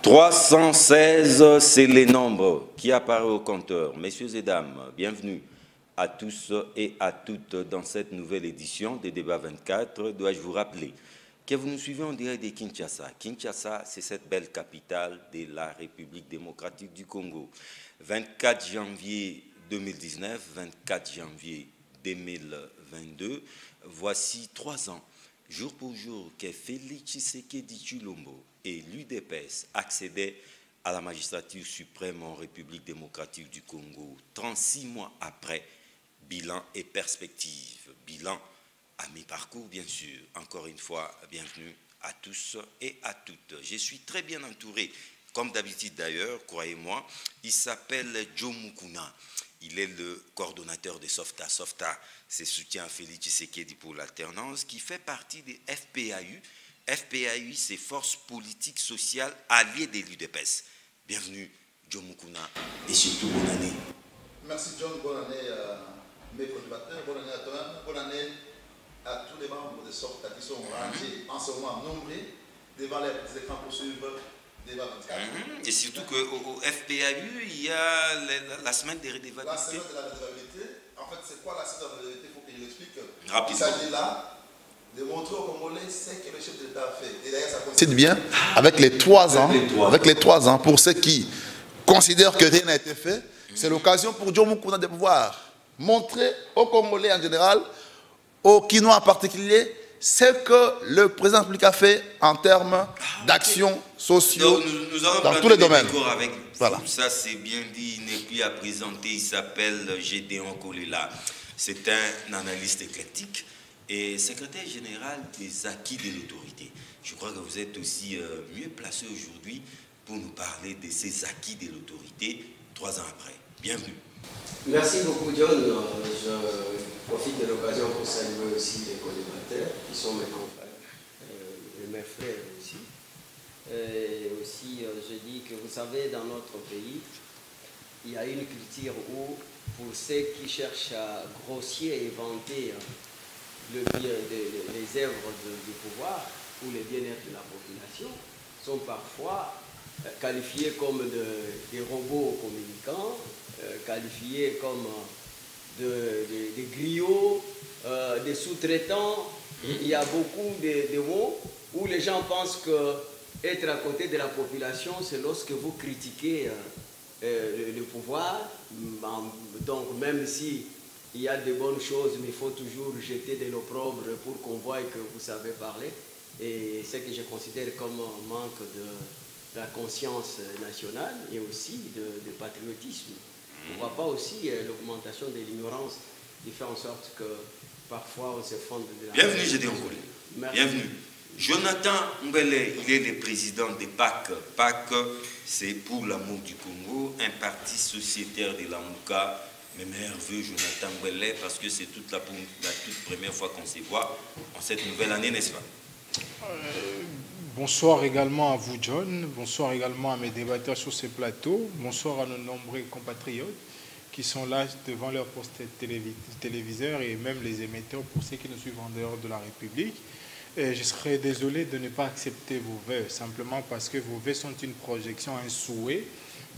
316, c'est les nombres qui apparaissent au compteur. Messieurs et dames, bienvenue à tous et à toutes dans cette nouvelle édition des Débats 24. Dois-je vous rappeler que vous nous suivez en direct de Kinshasa. Kinshasa, c'est cette belle capitale de la République démocratique du Congo. 24 janvier 2019, 24 janvier 2022, voici 3 ans, jour pour jour, que Félix Tshisekedi Tshilombo et l'UDPS accédaient à la magistrature suprême en République démocratique du Congo. 36 mois après, bilan et perspective. Bilan à mi-parcours, bien sûr. Encore une fois, bienvenue à tous et à toutes. Je suis très bien entouré, comme d'habitude d'ailleurs, croyez-moi. Il s'appelle Joe Mukuna. Il est le coordonnateur de SOFTA. SOFTA, c'est soutien à Félix Tshisekedi pour l'alternance, qui fait partie des FPAU. FPAU, c'est Force politique sociale alliée de l'UDPS. Bienvenue, Joe Mukuna, et surtout bonne année. Merci John, bonne année à mes collaborateurs, bonne année à toi, bonne année à tous les membres de SOFTA qui sont rangés en ce moment nombreux devant les petits écrans pour suivre Débat 24. Et surtout qu'au FPAU, il y a la semaine de redevabilité. La semaine de la redevabilité, en fait, c'est quoi la semaine de la redevabilité? Il faut que je l'explique. Rapidement. Il s'agit là de montrer aux Congolais ce que le chef de l'État fait. Et d'ailleurs, ça coïncide bien avec les 3 ans. Avec les 3 ans, pour ceux qui considèrent que rien n'a été fait, c'est l'occasion pour Joe Mukuna de pouvoir montrer aux Congolais en général, aux Kinois en particulier, ce que le président de la République a fait en termes d'actions sociaux dans tous les domaines. Avec voilà. Ça, c'est bien dit, il n'est plus à présenter, il s'appelle Gédéon Kolela. C'est un analyste éclectique et secrétaire général des acquis de l'autorité. Je crois que vous êtes aussi mieux placé aujourd'hui pour nous parler de ces acquis de l'autorité 3 ans après. Bienvenue. Merci beaucoup John. Je profite de l'occasion pour saluer aussi les collaborateurs qui sont mes confrères et mes frères aussi. Et aussi, je dis que vous savez, dans notre pays, il y a une culture où, pour ceux qui cherchent à grossir et vanter les œuvres du pouvoir ou le bien-être de la population, sont parfois qualifiés comme des robots communicants, qualifiés comme des griots, des sous-traitants. Il y a beaucoup de mots où les gens pensent que être à côté de la population, c'est lorsque vous critiquez le pouvoir. Donc même si il y a de bonnes choses, mais il faut toujours jeter de l'opprobre pour qu'on voie que vous savez parler. Et ce que je considère comme un manque de la conscience nationale et aussi de patriotisme. On ne voit pas aussi l'augmentation de l'ignorance qui fait en sorte que parfois on se fonde de la... Bienvenue, Gédéon Kolela. Bienvenue. Jonathan Mbele, il est le président de PAC. PAC, c'est pour l'amour du Congo, un parti sociétaire de la Mouka. Mes meilleurs voeux, Jonathan Mbele, parce que c'est la toute première fois qu'on se voit en cette nouvelle année, n'est-ce pas? Bonsoir également à vous, John. Bonsoir également à mes débatteurs sur ce plateau. Bonsoir à nos nombreux compatriotes qui sont là devant leur poste téléviseur et même les émetteurs pour ceux qui nous suivent en dehors de la République. Et je serais désolé de ne pas accepter vos vœux, simplement parce que vos vœux sont une projection, un souhait,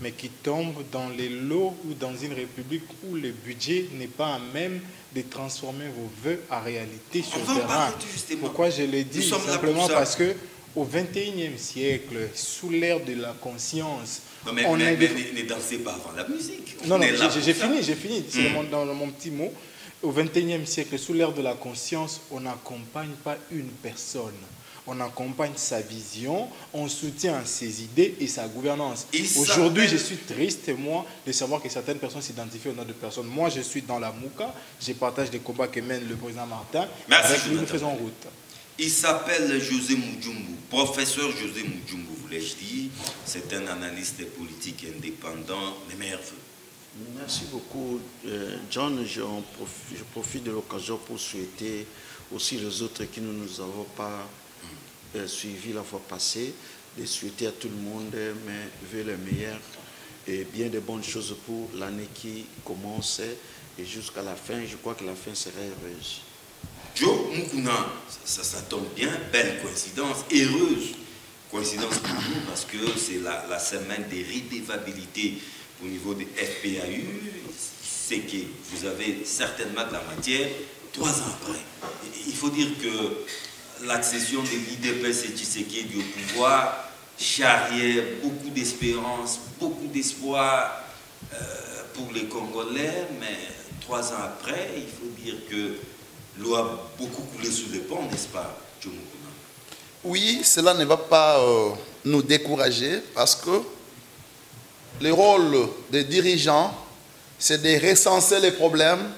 mais qui tombe dans les lots ou dans une République où le budget n'est pas à même de transformer vos vœux en réalité sur le terrain. Pourquoi je l'ai dit? Simplement parce que au XXIe siècle, sous l'ère de la conscience, on ne dansez pas avant la musique. Non, j'ai fini. C'est dans mon petit mot. Au XXIe siècle, sous l'ère de la conscience, on n'accompagne pas une personne. On accompagne sa vision, on soutient ses idées et sa gouvernance. Aujourd'hui, je suis triste, moi, de savoir que certaines personnes s'identifient au nom de personnes. Moi, je suis dans la Mouka, je partage les combats que mène le président Martin. Merci. Avec lui, nous faisons route. Il s'appelle José Mujumbu, professeur José Mujumbu, voulais-je dire. C'est un analyste politique indépendant. Mes meilleurs vœux. Merci beaucoup, John. Je profite de l'occasion pour souhaiter aussi les autres qui ne nous avons pas suivis la fois passée, de souhaiter à tout le monde mes vœux les meilleurs et bien de bonnes choses pour l'année qui commence et jusqu'à la fin. Je crois que la fin sera heureuse. Joe Mukuna, ça tombe bien, belle coïncidence, heureuse. Coïncidence pour nous, parce que c'est la semaine des redevabilités au niveau des FPAU. C'est que vous avez certainement de la matière 3 ans après. Il faut dire que l'accession de l'IDPS et Tshisekedi au pouvoir charriait beaucoup d'espérance, beaucoup d'espoir pour les Congolais, mais 3 ans après, il faut dire que l'eau a beaucoup coulé sous le pont, n'est-ce pas, John Mukuna? Oui, cela ne va pas nous décourager parce que le rôle des dirigeants, c'est de recenser les problèmes,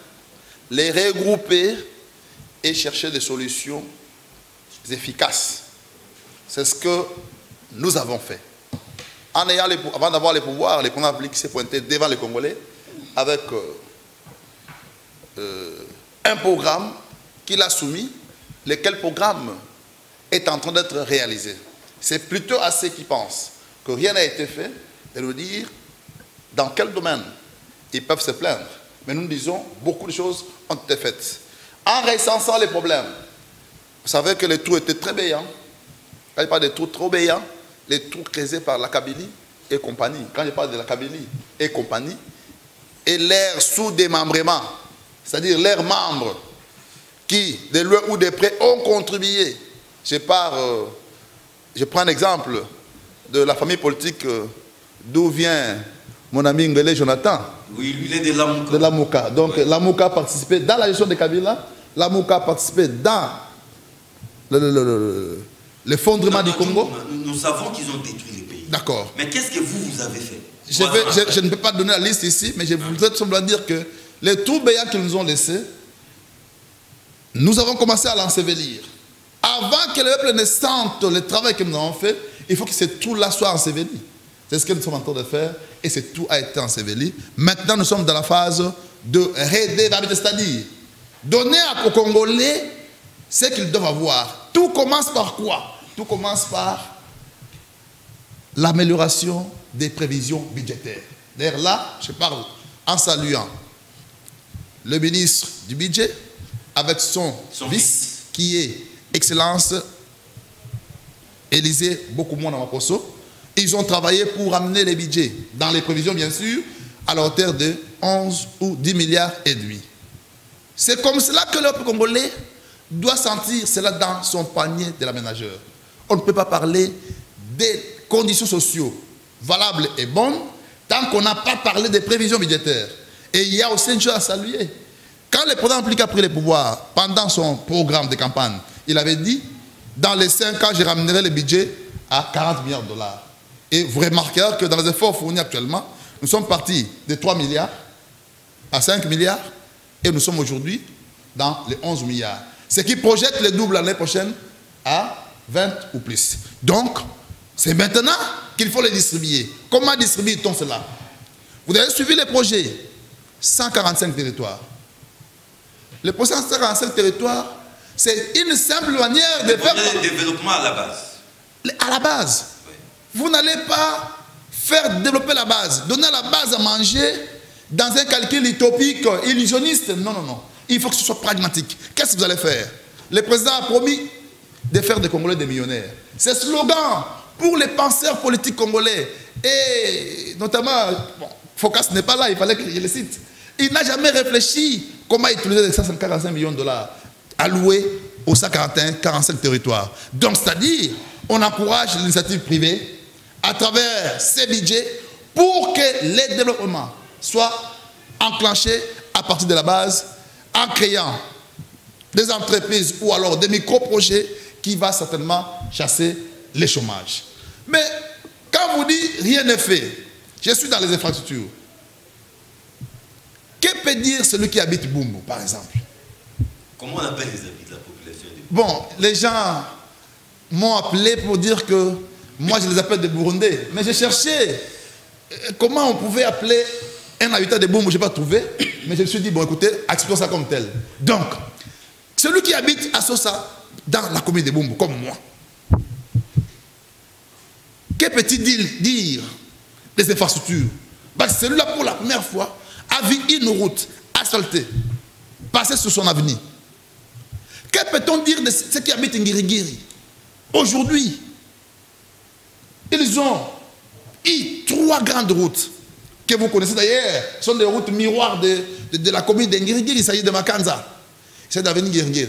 les regrouper et chercher des solutions efficaces. C'est ce que nous avons fait. Avant d'avoir les pouvoirs, le président public s'est pointé devant les Congolais avec un programme qu'il a soumis, lequel programme est en train d'être réalisé. C'est plutôt à ceux qui pensent que rien n'a été fait de nous dire dans quel domaine ils peuvent se plaindre. Mais nous disons, beaucoup de choses ont été faites. En recensant les problèmes, vous savez que les trous étaient très béants. Quand je parle des trous trop béants, les trous creusés par la Kabylie et compagnie. Quand je parle de la Kabylie et compagnie, et leur sous-démembrement, c'est-à-dire leurs membres qui, de loin ou de près, ont contribué. Je prends un exemple de la famille politique d'où vient mon ami Ngele Jonathan. Oui, lui, il est de Lamouka. De Lamouka. Donc, oui. Lamouka a participé dans la gestion de Kabila. Lamouka a participé dans l'effondrement du Congo. Nous savons qu'ils ont détruit les pays. D'accord. Mais qu'est-ce que vous avez fait? Je ne peux pas donner la liste ici, mais je voudrais tout simplement dire que les trous béants qu'ils nous ont laissés, nous avons commencé à l'ensevelir. Avant que le peuple ne sente le travail que nous avons fait, il faut que ces trous-là soient ensevelis. C'est ce que nous sommes en train de faire et ce tout a été enseveli. Maintenant, nous sommes dans la phase de redevabilité, c'est-à-dire donner aux Congolais ce qu'ils doivent avoir. Tout commence par quoi? Tout commence par l'amélioration des prévisions budgétaires. D'ailleurs, là, je parle en saluant le ministre du budget avec son vice, qui est Excellence Élisée Bokoumou Namaposo. Ils ont travaillé pour amener les budgets dans les prévisions, bien sûr, à la hauteur de 11 ou 10 milliards et demi. C'est comme cela que le peuple congolais doit sentir cela dans son panier de l'aménageur. On ne peut pas parler des conditions sociales valables et bonnes tant qu'on n'a pas parlé des prévisions budgétaires. Et il y a aussi une chose à saluer. Quand le président Mplika a pris le pouvoir, pendant son programme de campagne, il avait dit, dans les 5 ans, je ramènerai le budget à 40 milliards de dollars. Et vous remarquerez que dans les efforts fournis actuellement, nous sommes partis de 3 milliards à 5 milliards et nous sommes aujourd'hui dans les 11 milliards. Ce qui projette le double l'année prochaine à 20 ou plus. Donc, c'est maintenant qu'il faut les distribuer. Comment distribue-t-on cela? Vous avez suivi les projets 145 territoires. Le projet 145 territoires, c'est une simple manière de faire... Le développement à la base. À la base. Vous n'allez pas faire développer la base, donner la base à manger dans un calcul utopique, illusionniste. Non, non, non. Il faut que ce soit pragmatique. Qu'est-ce que vous allez faire? Le président a promis de faire des Congolais des millionnaires. C'est slogan pour les penseurs politiques congolais. Et notamment, bon, Focas n'est pas là, il fallait que je le cite. Il n'a jamais réfléchi comment utiliser les 145 millions de dollars alloués aux 145 territoires. Donc, c'est-à-dire, on encourage l'initiative privée à travers ces budgets pour que les développements soient enclenchés à partir de la base en créant des entreprises ou alors des micro-projets qui vont certainement chasser les chômages. Mais quand vous dites rien n'est fait, je suis dans les infrastructures. Que peut dire celui qui habite Bumbu, par exemple? Comment on appelle les habitants de la population? Bon, les gens m'ont appelé pour dire que moi je les appelle des Burundais. Mais j'ai cherché comment on pouvait appeler un habitant de Bumbu, je n'ai pas trouvé. Mais je me suis dit, bon écoutez, acceptons ça comme tel. Donc, celui qui habite à Sosa, dans la commune de Bumbu, comme moi, que peut-il dire des infrastructures? Parce que celui-là, pour la première fois, a vu une route asphaltée passer sur son avenir. Que peut-on dire de ceux qui habitent Ngirigiri? Aujourd'hui, Ils ont eu 3 grandes routes que vous connaissez d'ailleurs. Ce sont des routes miroirs de la commune d'Engirigir. Il s'agit de Makanza. C'est d'avenir Ngirigir.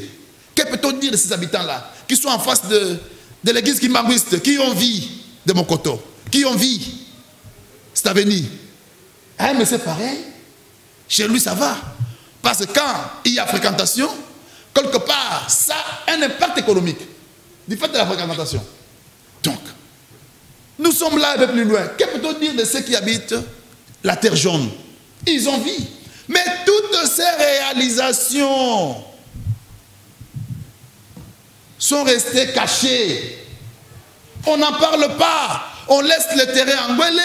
Que peut-on dire de ces habitants-là qui sont en face de l'église Kimbanguiste, qui ont vu de Mokoto, qui ont vu cette avenue? Ah, mais c'est pareil. Chez lui, ça va. Parce que quand il y a fréquentation, quelque part, ça a un impact économique du fait de la fréquentation. Donc, nous sommes là un peu plus loin. Que peut-on dire de ceux qui habitent la terre jaune? Ils ont vu. Mais toutes ces réalisations sont restées cachées. On n'en parle pas. On laisse le terrain engouélé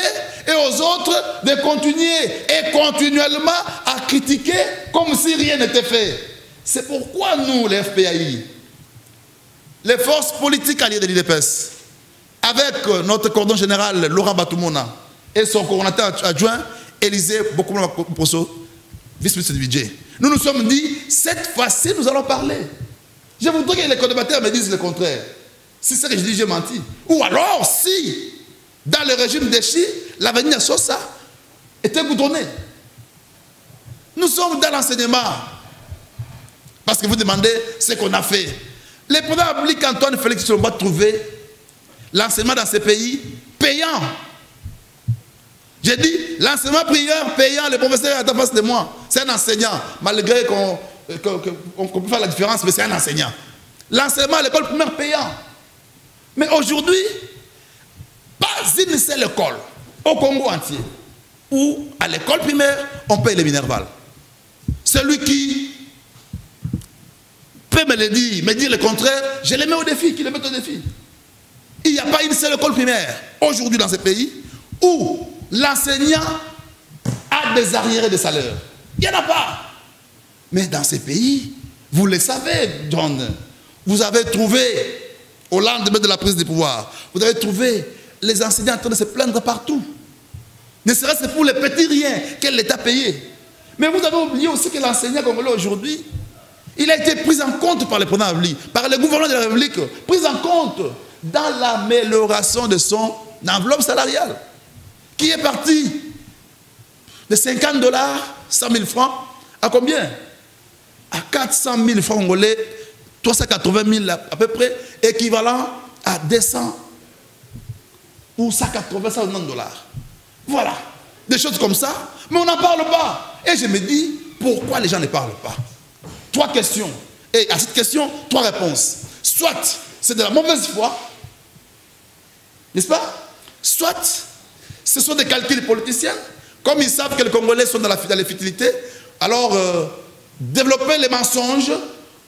et aux autres de continuer et continuellement à critiquer comme si rien n'était fait. C'est pourquoi nous, les FPAI, les forces politiques alliées de l'IDPS, avec notre coordonnateur général Laurent Batoumona et son coordonnateur adjoint Élisée Bokoumla-Poso, vice-ministre du budget, nous nous sommes dit, cette fois-ci, nous allons parler. Je voudrais que les co-débatteurs me disent le contraire. Si c'est que je dis, j'ai menti. Ou alors, si, dans le régime d'Echi, l'avenir Sosa était goudronné. Nous sommes dans l'enseignement. Parce que vous demandez ce qu'on a fait. Le président public Antoine Félix Tshilombo a trouvé l'enseignement dans ces pays payant. J'ai dit, l'enseignement prieur payant, le professeur est en face de moi. C'est un enseignant, malgré qu'on peut faire la différence, mais c'est un enseignant. L'enseignement à l'école primaire payant. Mais aujourd'hui, pas une seule école au Congo entier où à l'école primaire, on paye les minervales. Celui qui peut me le dire, me dire le contraire, je le mets au défi, qu'il le mette au défi. Il n'y a pas une seule école primaire aujourd'hui dans ce pays où l'enseignant a des arriérés de salaire. Il n'y en a pas. Mais dans ces pays, vous le savez, John, vous avez trouvé, au lendemain de la prise du pouvoir, vous avez trouvé les enseignants en train de se plaindre partout. Ne serait-ce pour les petits riens que l'État payait. Mais vous avez oublié aussi que l'enseignant congolais aujourd'hui, il a été pris en compte par le président Abli, par le gouvernement de la République, pris en compte dans l'amélioration de son enveloppe salariale, qui est parti de 50 $, 100 000 francs, à combien? À 400 000 francs congolais, 380 000 à peu près, équivalent à 200 ou 180 $. Voilà, des choses comme ça, mais on n'en parle pas. Et je me dis, pourquoi les gens ne parlent pas? 3 questions. Et à cette question, 3 réponses. Soit c'est de la mauvaise foi, n'est-ce pas? Soit ce sont des calculs politiciens, comme ils savent que les Congolais sont dans la futilité, alors développer les mensonges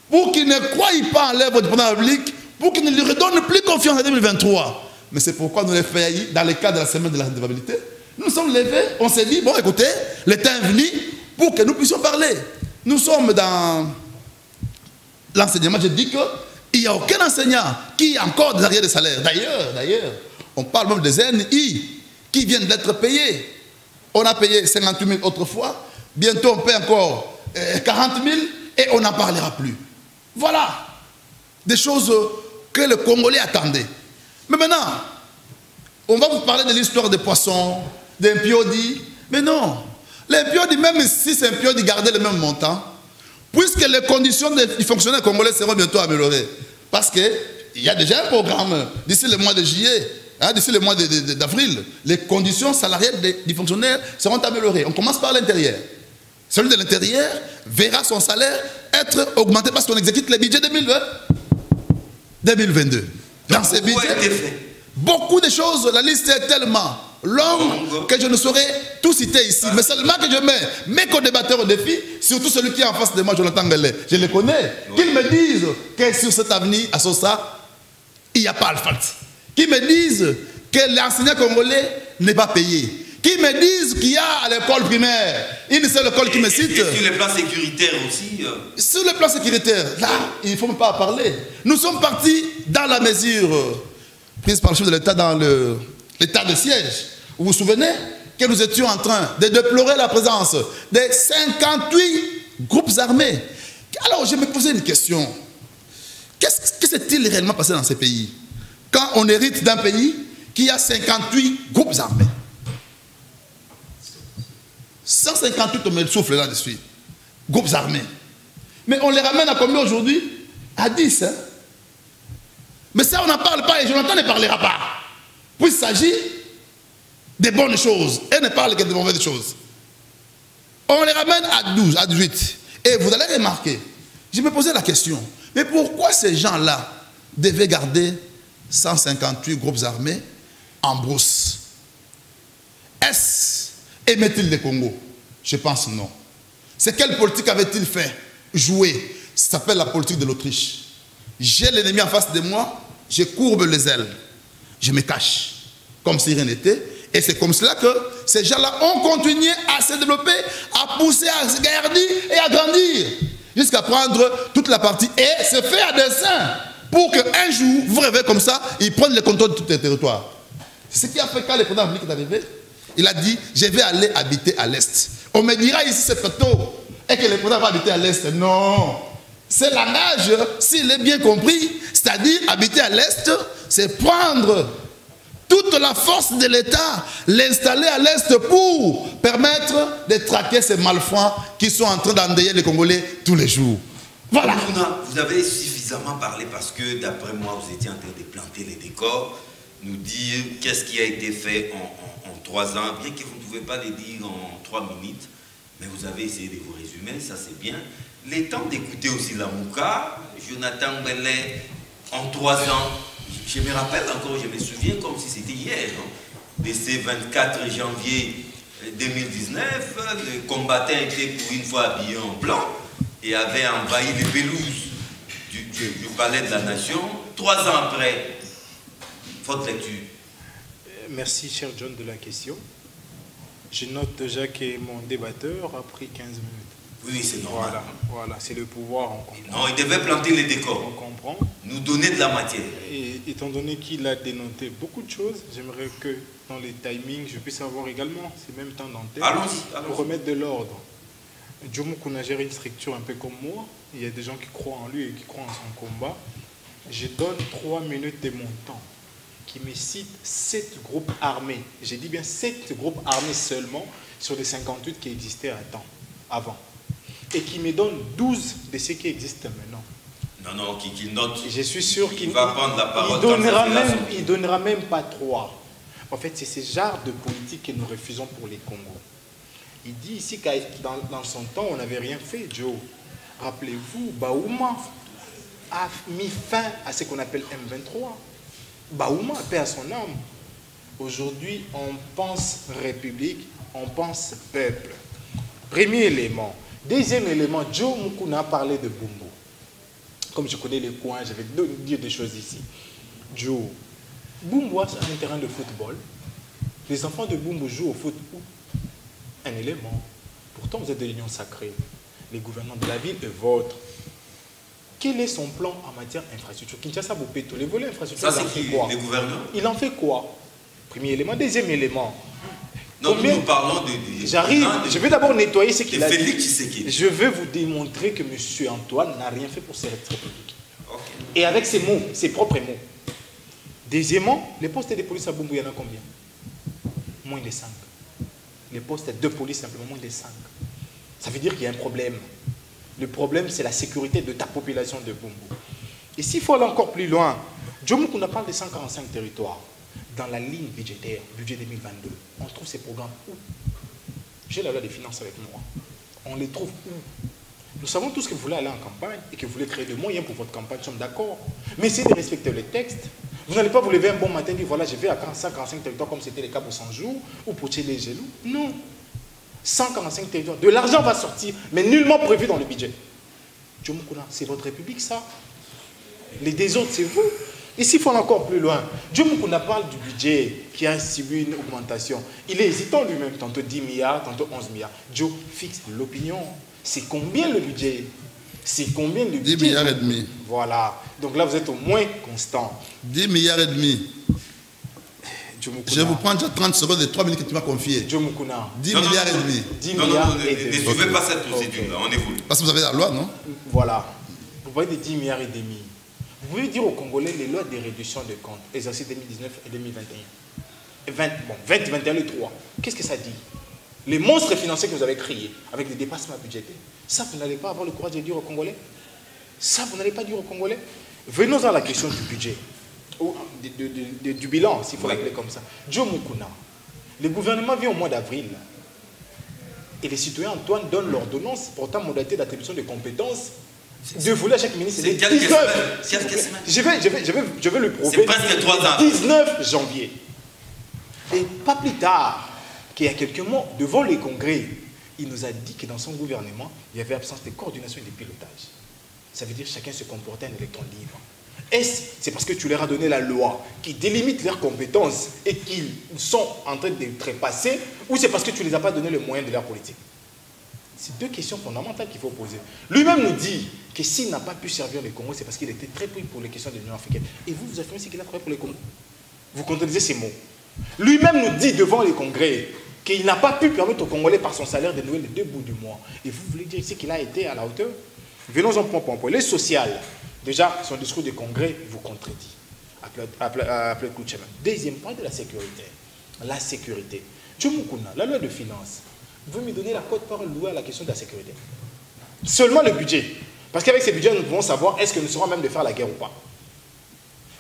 pour qu'ils ne croient pas en l'œuvre du président public, pour qu'ils ne lui redonnent plus confiance en 2023. Mais c'est pourquoi nous les faisons dans le cadre de la semaine de la redevabilité. Nous sommes levés, on s'est dit, bon écoutez, le temps est venu pour que nous puissions parler. Nous sommes dans l'enseignement, je dis qu'il n'y a aucun enseignant qui a encore des arriérés de salaire. D'ailleurs, on parle même des NI qui viennent d'être payés. On a payé 58 000 autrefois, bientôt on paie encore 40 000 et on n'en parlera plus. Voilà, des choses que le Congolais attendait. Mais maintenant, on va vous parler de l'histoire des poissons, des Mpiodi. Mais non, les Mpiodi, même si c'est un Mpiodi, gardaient le même montant, puisque les conditions du fonctionnaire congolais seront bientôt améliorées. Parce qu'il y a déjà un programme d'ici le mois de juillet, d'ici le mois d'avril, les conditions salariales des fonctionnaires seront améliorées. On commence par l'intérieur. Celui de l'intérieur verra son salaire être augmenté parce qu'on exécute le budget 2022. Dans ces budgets, beaucoup de choses, la liste est tellement longue que je ne saurais tout citer ici. Mais seulement que je mets mes co-débatteurs au défi, surtout celui qui est en face de moi, Jonathan Ngele. Je le connais. Qu'ils me disent que sur cette avenue, à Sosa, il n'y a pas asphalte. Qu'ils me disent que l'enseignant congolais n'est pas payé. Qui me disent qu'il y a à l'école primaire une seule école qui me cite. Et sur le plan sécuritaire aussi. Sur le plan sécuritaire, là, il ne faut même pas en parler. Nous sommes partis dans la mesure prise par le chef de l'État dans l'état de siège. Vous vous souvenez que nous étions en train de déplorer la présence de 58 groupes armés. Alors je me posais une question. Qu'est-ce qui s'est-il réellement passé dans ces pays? Quand on hérite d'un pays qu'il y a 58 groupes armés. 158, on met le souffle là-dessus. Groupes armés. Mais on les ramène à combien aujourd'hui? À 10. Hein? Mais ça, on n'en parle pas et Jonathan ne parlera pas. Puisqu'il s'agit des bonnes choses et ne parle que des mauvaises choses. On les ramène à 12, à 18. Et vous allez remarquer, je me posais la question, mais pourquoi ces gens-là devaient garder 158 groupes armés en brousse? Est-ce aimaient-ils le Congo? Je pense non. C'est quelle politique avait-il fait? Jouer. Ça s'appelle la politique de l'Autriche. J'ai l'ennemi en face de moi, je courbe les ailes. Je me cache. Comme si rien n'était. Et c'est comme cela que ces gens-là ont continué à se développer, à pousser, à se garder et à grandir. Jusqu'à prendre toute la partie. Et c'est fait à dessein. Pour qu'un jour, vous rêvez comme ça, ils prennent le contrôle de tous les territoires. C'est ce qui a fait quand le président République est arrivé. Il a dit, je vais aller habiter à l'Est. On me dira ici c'est très tôt. Et que le président va habiter à l'Est. Non. C'est langage, s'il est bien compris, c'est-à-dire habiter à l'Est, c'est prendre toute la force de l'État, l'installer à l'Est pour permettre de traquer ces malfrats qui sont en train d'endeuiller les Congolais tous les jours. Voilà. Vous avez suffisamment parlé parce que d'après moi, vous étiez en train de planter les décors, nous dire qu'est-ce qui a été fait en 3 ans, bien que vous ne pouvez pas les dire en 3 minutes, mais vous avez essayé de vous résumer, ça c'est bien. Les temps d'écouter aussi la Mouka, Jonathan Bellet, en 3 ans, je me rappelle encore, je me souviens comme si c'était hier, de ce 24 janvier 2019, le combattant était pour une fois habillé en blanc et avait envahi les pelouses du palais de la Nation. 3 ans après, votre lecture. Merci, cher John, de la question. Je note déjà que mon débatteur a pris 15 minutes. Oui, c'est normal. Voilà, c'est le pouvoir, on comprend. Non, il devait planter les décors. On comprend. Nous donner de la matière. Et étant donné qu'il a dénoté beaucoup de choses, j'aimerais que dans les timings, je puisse avoir également ces mêmes temps d'antenne. Allons-y. Pour remettre de l'ordre. Jomo Kuna gère une structure un peu comme moi. Il y a des gens qui croient en lui et qui croient en son combat. Je donne 3 minutes de mon temps, qui me cite 7 groupes armés. J'ai dit bien 7 groupes armés seulement sur les 58 qui existaient avant. Et qui me donne 12 de ceux qui existent maintenant. Non, qui note. Je suis sûr qu'il va prendre la parole. Il ne donnera même pas 3. En fait, c'est ce genre de politique que nous refusons pour les Congos. Il dit ici que dans son temps, on n'avait rien fait, Joe. Rappelez-vous, Baouma a mis fin à ce qu'on appelle M23. Baouma, paix à son âme. Aujourd'hui, on pense République, on pense peuple. Premier élément. Deuxième élément, Joe Mukuna a parlé de Bumbu. Comme je connais les coins, je vais dire des choses ici. Joe, Bumbu a un terrain de football. Les enfants de Bumbu jouent au foot où? Un élément. Pourtant, vous êtes de l'Union sacrée. Les gouvernants de la ville est votre. Quel est son plan en matière d'infrastructure? Kinshasa Bopeto, les volets infrastructure, ça, c'est qui, les gouverneurs? Il en fait quoi? Premier élément. Deuxième élément. Non, nous parlons de... J'arrive, je vais d'abord nettoyer ce qu'il a dit. Félix Tshisekedi. Je vais vous démontrer que M. Antoine n'a rien fait pour cette république. Okay. Et avec ses mots, ses propres mots. Deuxièmement, les postes de police à Bumbu, il y en a combien? Moins de 5. Les postes de police, simplement moins de 5. Ça veut dire qu'il y a un problème. Le problème, c'est la sécurité de ta population de Bumbu. Et s'il faut aller encore plus loin, Jomo Kuna parle de 145 territoires. Dans la ligne budgétaire, budget 2022, on trouve ces programmes où? J'ai la loi des finances avec moi. On les trouve où? Nous savons tous que vous voulez aller en campagne et que vous voulez créer des moyens pour votre campagne, nous sommes d'accord. Mais essayez de respecter le texte. Vous n'allez pas vous lever un bon matin et dire voilà, je vais à 145 territoires comme c'était le cas pour 100 jours ou pour tuer les genoux. Non. 145 territoires. De l'argent va sortir, mais nullement prévu dans le budget. Jomo Kuna, c'est votre république, ça. Les deux autres, c'est vous. Et s'il faut aller encore plus loin, Jomo Kuna parle du budget qui a subi une augmentation. Il est hésitant lui-même, tantôt 10 milliards, tantôt 11 milliards. Joe fixe l'opinion. C'est combien le budget? C'est combien le budget? 10 milliards et demi. Voilà. Donc là, vous êtes au moins constant. 10 milliards et demi. Je vais vous prendre 30 secondes de 3 minutes que tu m'as confiées. Jomo Kuna. 10 milliards et demi. 10 milliards et demi. Ne suivez pas cette procédure-là, on évolue. Parce que vous avez la loi, non? Voilà. Vous voyez des 10 milliards et demi. Vous pouvez dire aux Congolais les lois de réduction de comptes, exercice 2019 et 2021. 2021, le 3. Qu'est-ce que ça dit? Les monstres financiers que vous avez créés avec des dépassements budgétaires, ça, vous n'allez pas avoir le courage de dire aux Congolais? Ça, vous n'allez pas dire aux Congolais? Venons à la question du budget, ou du bilan, s'il faut l'appeler comme ça. Joe Mukuna, le gouvernement vient au mois d'avril et les citoyens Antoine donnent l'ordonnance portant modalité d'attribution de compétences de voler à chaque ministre. C'est quelques semaines. Je vais le prouver. C'est presque 3 ans. 19 janvier. Et pas plus tard, qu'il y a quelques mois, devant les congrès, il nous a dit que dans son gouvernement, il y avait absence de coordination et de pilotage. Ça veut dire que chacun se comportait en électron libre. Est-ce c'est parce que tu leur as donné la loi qui délimite leurs compétences et qu'ils sont en train de trépasser, ou c'est parce que tu ne les as pas donné les moyens de leur politique? C'est deux questions fondamentales qu'il faut poser. Lui-même nous dit que s'il n'a pas pu servir les Congo, c'est parce qu'il était très pris pour les questions de l'Union africaine. Et vous, vous affirmez qu'il a travaillé pour les Congo. Vous contredisez ces mots. Lui-même nous dit devant les congrès qu'il n'a pas pu permettre aux Congolais par son salaire de nouer les 2 bouts du mois. Et vous voulez dire ici qu'il a été à la hauteur? Venons-en point par point. Les sociales, déjà, son discours de congrès vous contredit. Appelez coup de chemin. Deuxième point de la sécurité. La sécurité. Tchumukuna, la loi de finances, vous me donnez la quote-parole louée à la question de la sécurité. Seulement le budget. Parce qu'avec ces budgets, nous pouvons savoir est-ce que nous serons même de faire la guerre ou pas.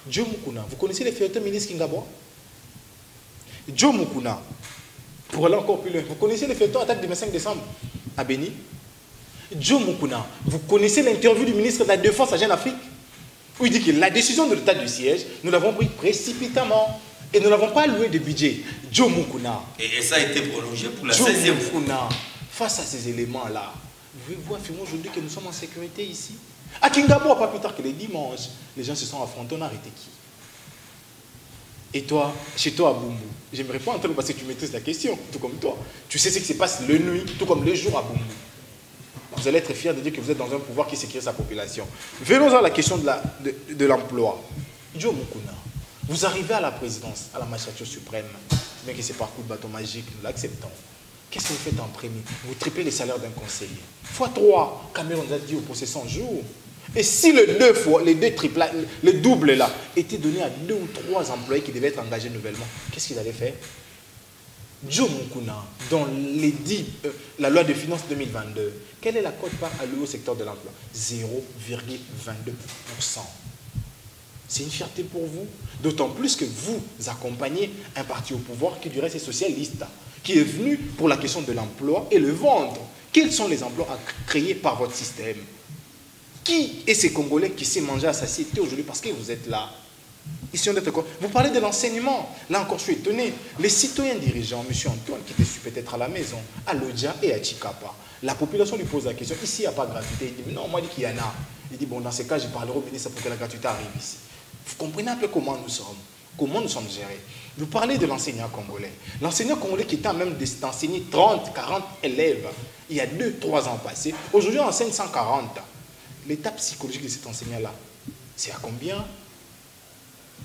Joe Mukuna, vous connaissez les feuilletons ministres Kingaboa? Joe Mukuna, pour aller encore plus loin, vous connaissez les feuilletons attaque du 25 décembre à Béni? Joe Mukuna, vous connaissez l'interview du ministre de la Défense à Jeune Afrique où il dit que la décision de l'état du siège, nous l'avons pris précipitamment et nous n'avons pas alloué de budget. Joe Mukuna. Et ça a été prolongé pour la Joe 16e Mukuna, face à ces éléments-là, vous pouvez voir aujourd'hui que nous sommes en sécurité ici. À Kingaboa, pas plus tard que les dimanches, les gens se sont affrontés, on a arrêté qui? Et toi, chez toi à Bumbu, j'aimerais pas entendre parce que tu maîtrises la question, tout comme toi. Tu sais ce qui se passe le nuit, tout comme le jour à Bumbu. Vous allez être fiers de dire que vous êtes dans un pouvoir qui sécurise sa population. Venons à la question de l'emploi. Joe Mukuna, vous arrivez à la présidence, à la magistrature suprême, bien que c'est par coup de bâton magique, nous l'acceptons. Qu'est-ce que vous faites en premier? Vous triplez les salaires d'un conseiller. Fois 3, Cameroun a dit au procès 100 jours. Et si le double là, était donné à 2 ou 3 employés qui devaient être engagés nouvellement, qu'est-ce qu'ils allaient faire? Joe Mukuna, dans la loi de finances 2022, quelle est la quote-part allouée au secteur de l'emploi? 0,22%. C'est une fierté pour vous, d'autant plus que vous accompagnez un parti au pouvoir qui du reste est socialiste, qui est venu pour la question de l'emploi et le vendre. Quels sont les emplois créés par votre système? Qui est ces Congolais qui s'est mangé à satiété aujourd'hui parce que vous êtes là? Ici, on est quoi? Vous parlez de l'enseignement. Là encore, je suis étonné. Les citoyens dirigeants, M. Antoine, qui était peut-être à la maison, à Lodja et à Chikapa, la population lui pose la question. Ici, il n'y a pas de gratuité. Il dit, mais non, moi, je dis qu'il y en a. Il dit, bon, dans ces cas, je parlerai au ministre pour que la gratuité arrive ici. Vous comprenez un peu comment nous sommes? Comment nous sommes gérés? Vous parlez de l'enseignant congolais. L'enseignant congolais qui était en même d'enseigner 30, 40 élèves il y a 2-3 ans passés. Aujourd'hui, on enseigne 140. L'état psychologique de cet enseignant-là, c'est à combien?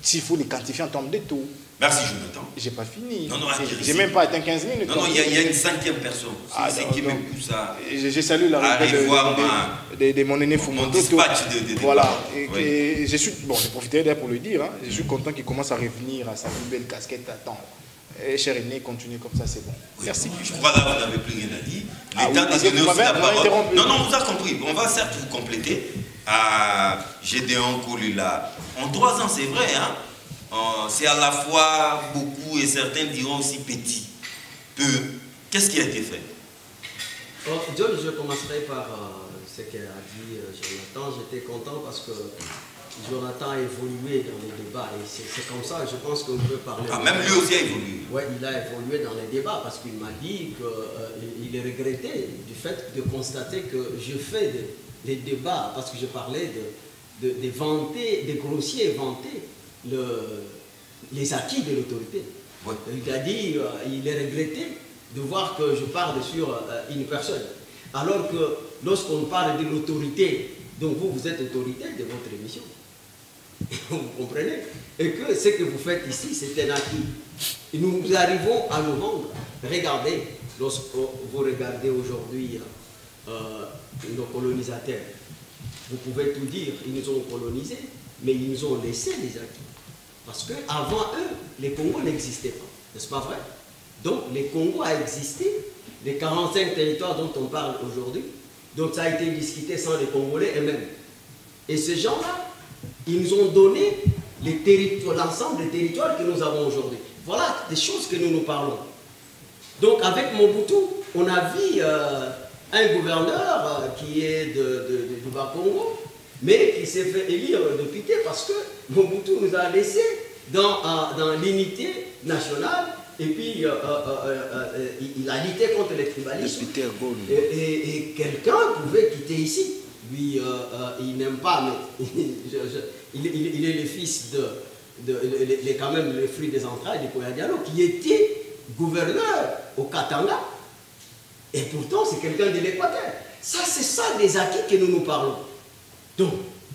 S'il faut les quantifier en termes de taux. Merci, Jonathan. Je n'ai pas fini. Non, j'ai même pas atteint 15 minutes. Non, il y a une 5e personne. C'est qui me pousse à... Je salue la de mon aîné Fumoto. Voilà. Et je suis... Bon, je profiterai d'ailleurs pour le dire. Hein, je suis content qu'il commence à revenir à sa plus belle casquette. Attends. Cher aîné, continuez comme ça, c'est bon. Merci. Je crois là, vous n'avez plus rien à dire. L'État a donné aussi la parole. Non, on vous a compris. On va certes vous compléter. Gédéon Kolula. En 3 ans, c'est vrai, hein? C'est à la fois beaucoup et certains diront aussi petit. Peu. Qu'est-ce qui a été fait? John, je commencerai par ce qu'elle a dit Jonathan. J'étais content parce que Jonathan a évolué dans les débats et c'est comme ça, je pense qu'on peut parler. Même lui aussi a évolué. Oui, il a évolué dans les débats parce qu'il m'a dit qu'il est regretté du fait de constater que je fais des débats parce que je parlais de vanter, des grossiers vanter les acquis de l'autorité. Ouais. Il a dit il est regretté de voir que je parle sur une personne. Alors que lorsqu'on parle de l'autorité, donc vous êtes autorité de votre émission. Vous comprenez? Et que ce que vous faites ici, c'est un acquis. Et nous arrivons à le vendre. Regardez, lorsque vous regardez aujourd'hui nos colonisateurs, vous pouvez tout dire, ils nous ont colonisés. mais ils nous ont laissé des acquis. Parce qu'avant eux, les Congos n'existaient pas. N'est-ce pas vrai? Donc, les Congos a existé, les 45 territoires dont on parle aujourd'hui, donc ça a été discuté sans les Congolais eux-mêmes. Et ces gens-là, ils nous ont donné l'ensemble des territoires que nous avons aujourd'hui. Voilà des choses que nous nous parlons. Donc, avec Mobutu, on a vu un gouverneur qui est du Bas-Congo, mais qui s'est fait élire de pitié parce que Mobutu nous a laissé dans l'unité nationale et puis il a lutté contre les tribalismes. Et quelqu'un pouvait quitter ici. Lui, il n'aime pas, mais il est le fils il est quand même le fruit des entrailles de Koya Diallo, qui était gouverneur au Katanga. Et pourtant, c'est quelqu'un de l'Équateur. Ça, c'est ça des acquis que nous parlons. Donc,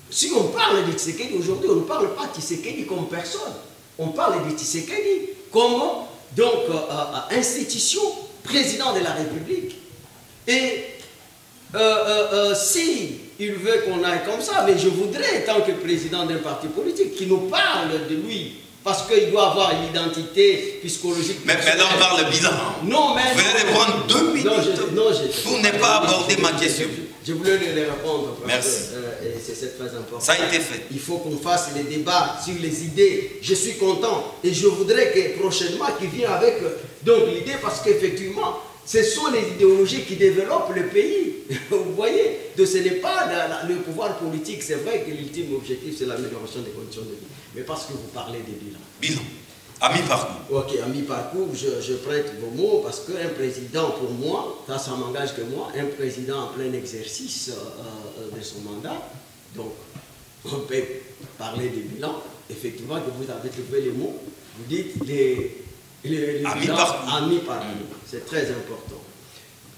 si on parle de Tshisekedi aujourd'hui, on ne parle pas de Tshisekedi comme personne. On parle de Tshisekedi comme donc, institution, président de la République. Et si il veut qu'on aille comme ça, mais je voudrais, tant que président d'un parti politique, qu'il nous parle de lui. Parce qu'il doit avoir une identité psychologique. Mais maintenant, on parle bilan. Non, mais... Vous allez prendre 2 minutes pour ne pas aborder ma question. Je voulais les répondre. Merci. C'est très important. Ça a été fait. Il faut qu'on fasse les débats sur les idées. Je suis content. Et je voudrais que prochainement, qu'il vienne avec l'idée, parce qu'effectivement, ce sont les idéologies qui développent le pays. Vous voyez? Donc ce n'est pas le pouvoir politique. C'est vrai que l'ultime objectif, c'est l'amélioration des conditions de vie. Mais parce que vous parlez des bilans. Bilan. À mi-parcours. Ok, à mi-parcours, je prête vos mots parce qu'un président, pour moi, ça m'engage que moi, un président en plein exercice de son mandat, donc on peut parler des bilans, effectivement, que vous avez trouvé les mots, vous dites les à bilans mi-parcours. À mi-parcours. C'est très important.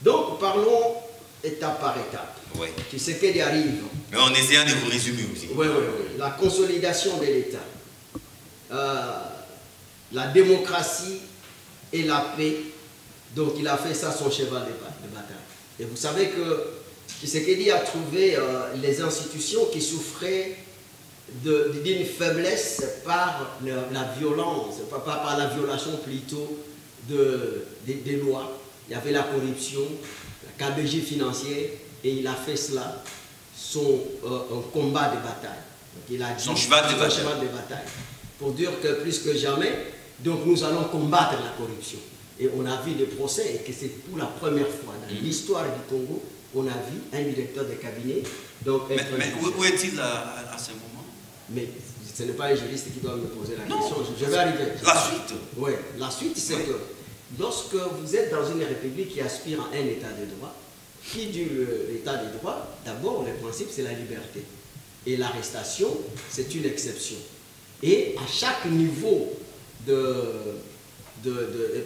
Donc, parlons étape par étape. Oui. Tu sais qu'il arrive. Mais on essaie de vous résumer aussi. Oui. La consolidation de l'État. La démocratie et la paix. Donc il a fait ça son cheval de bataille. Et vous savez que Tshisekedi a trouvé les institutions qui souffraient d'une faiblesse par la violence, par la violation plutôt des lois. Il y avait la corruption, la KBJ financière, et il a fait cela son combat de bataille. Donc, il a dit son cheval de bataille. Pour dire que plus que jamais, donc nous allons combattre la corruption. Et on a vu des procès, et que c'est pour la première fois dans l'histoire du Congo qu'on a vu un directeur de cabinet. Donc, mais où est-il à ce moment? Mais ce n'est pas un juriste qui doit me poser la question. Je vais arriver. La suite? Oui, la suite, c'est que lorsque vous êtes dans une république qui aspire à un état de droit, qui dit l'état de droit, d'abord, le principe, c'est la liberté. Et l'arrestation, c'est une exception. Et à chaque niveau de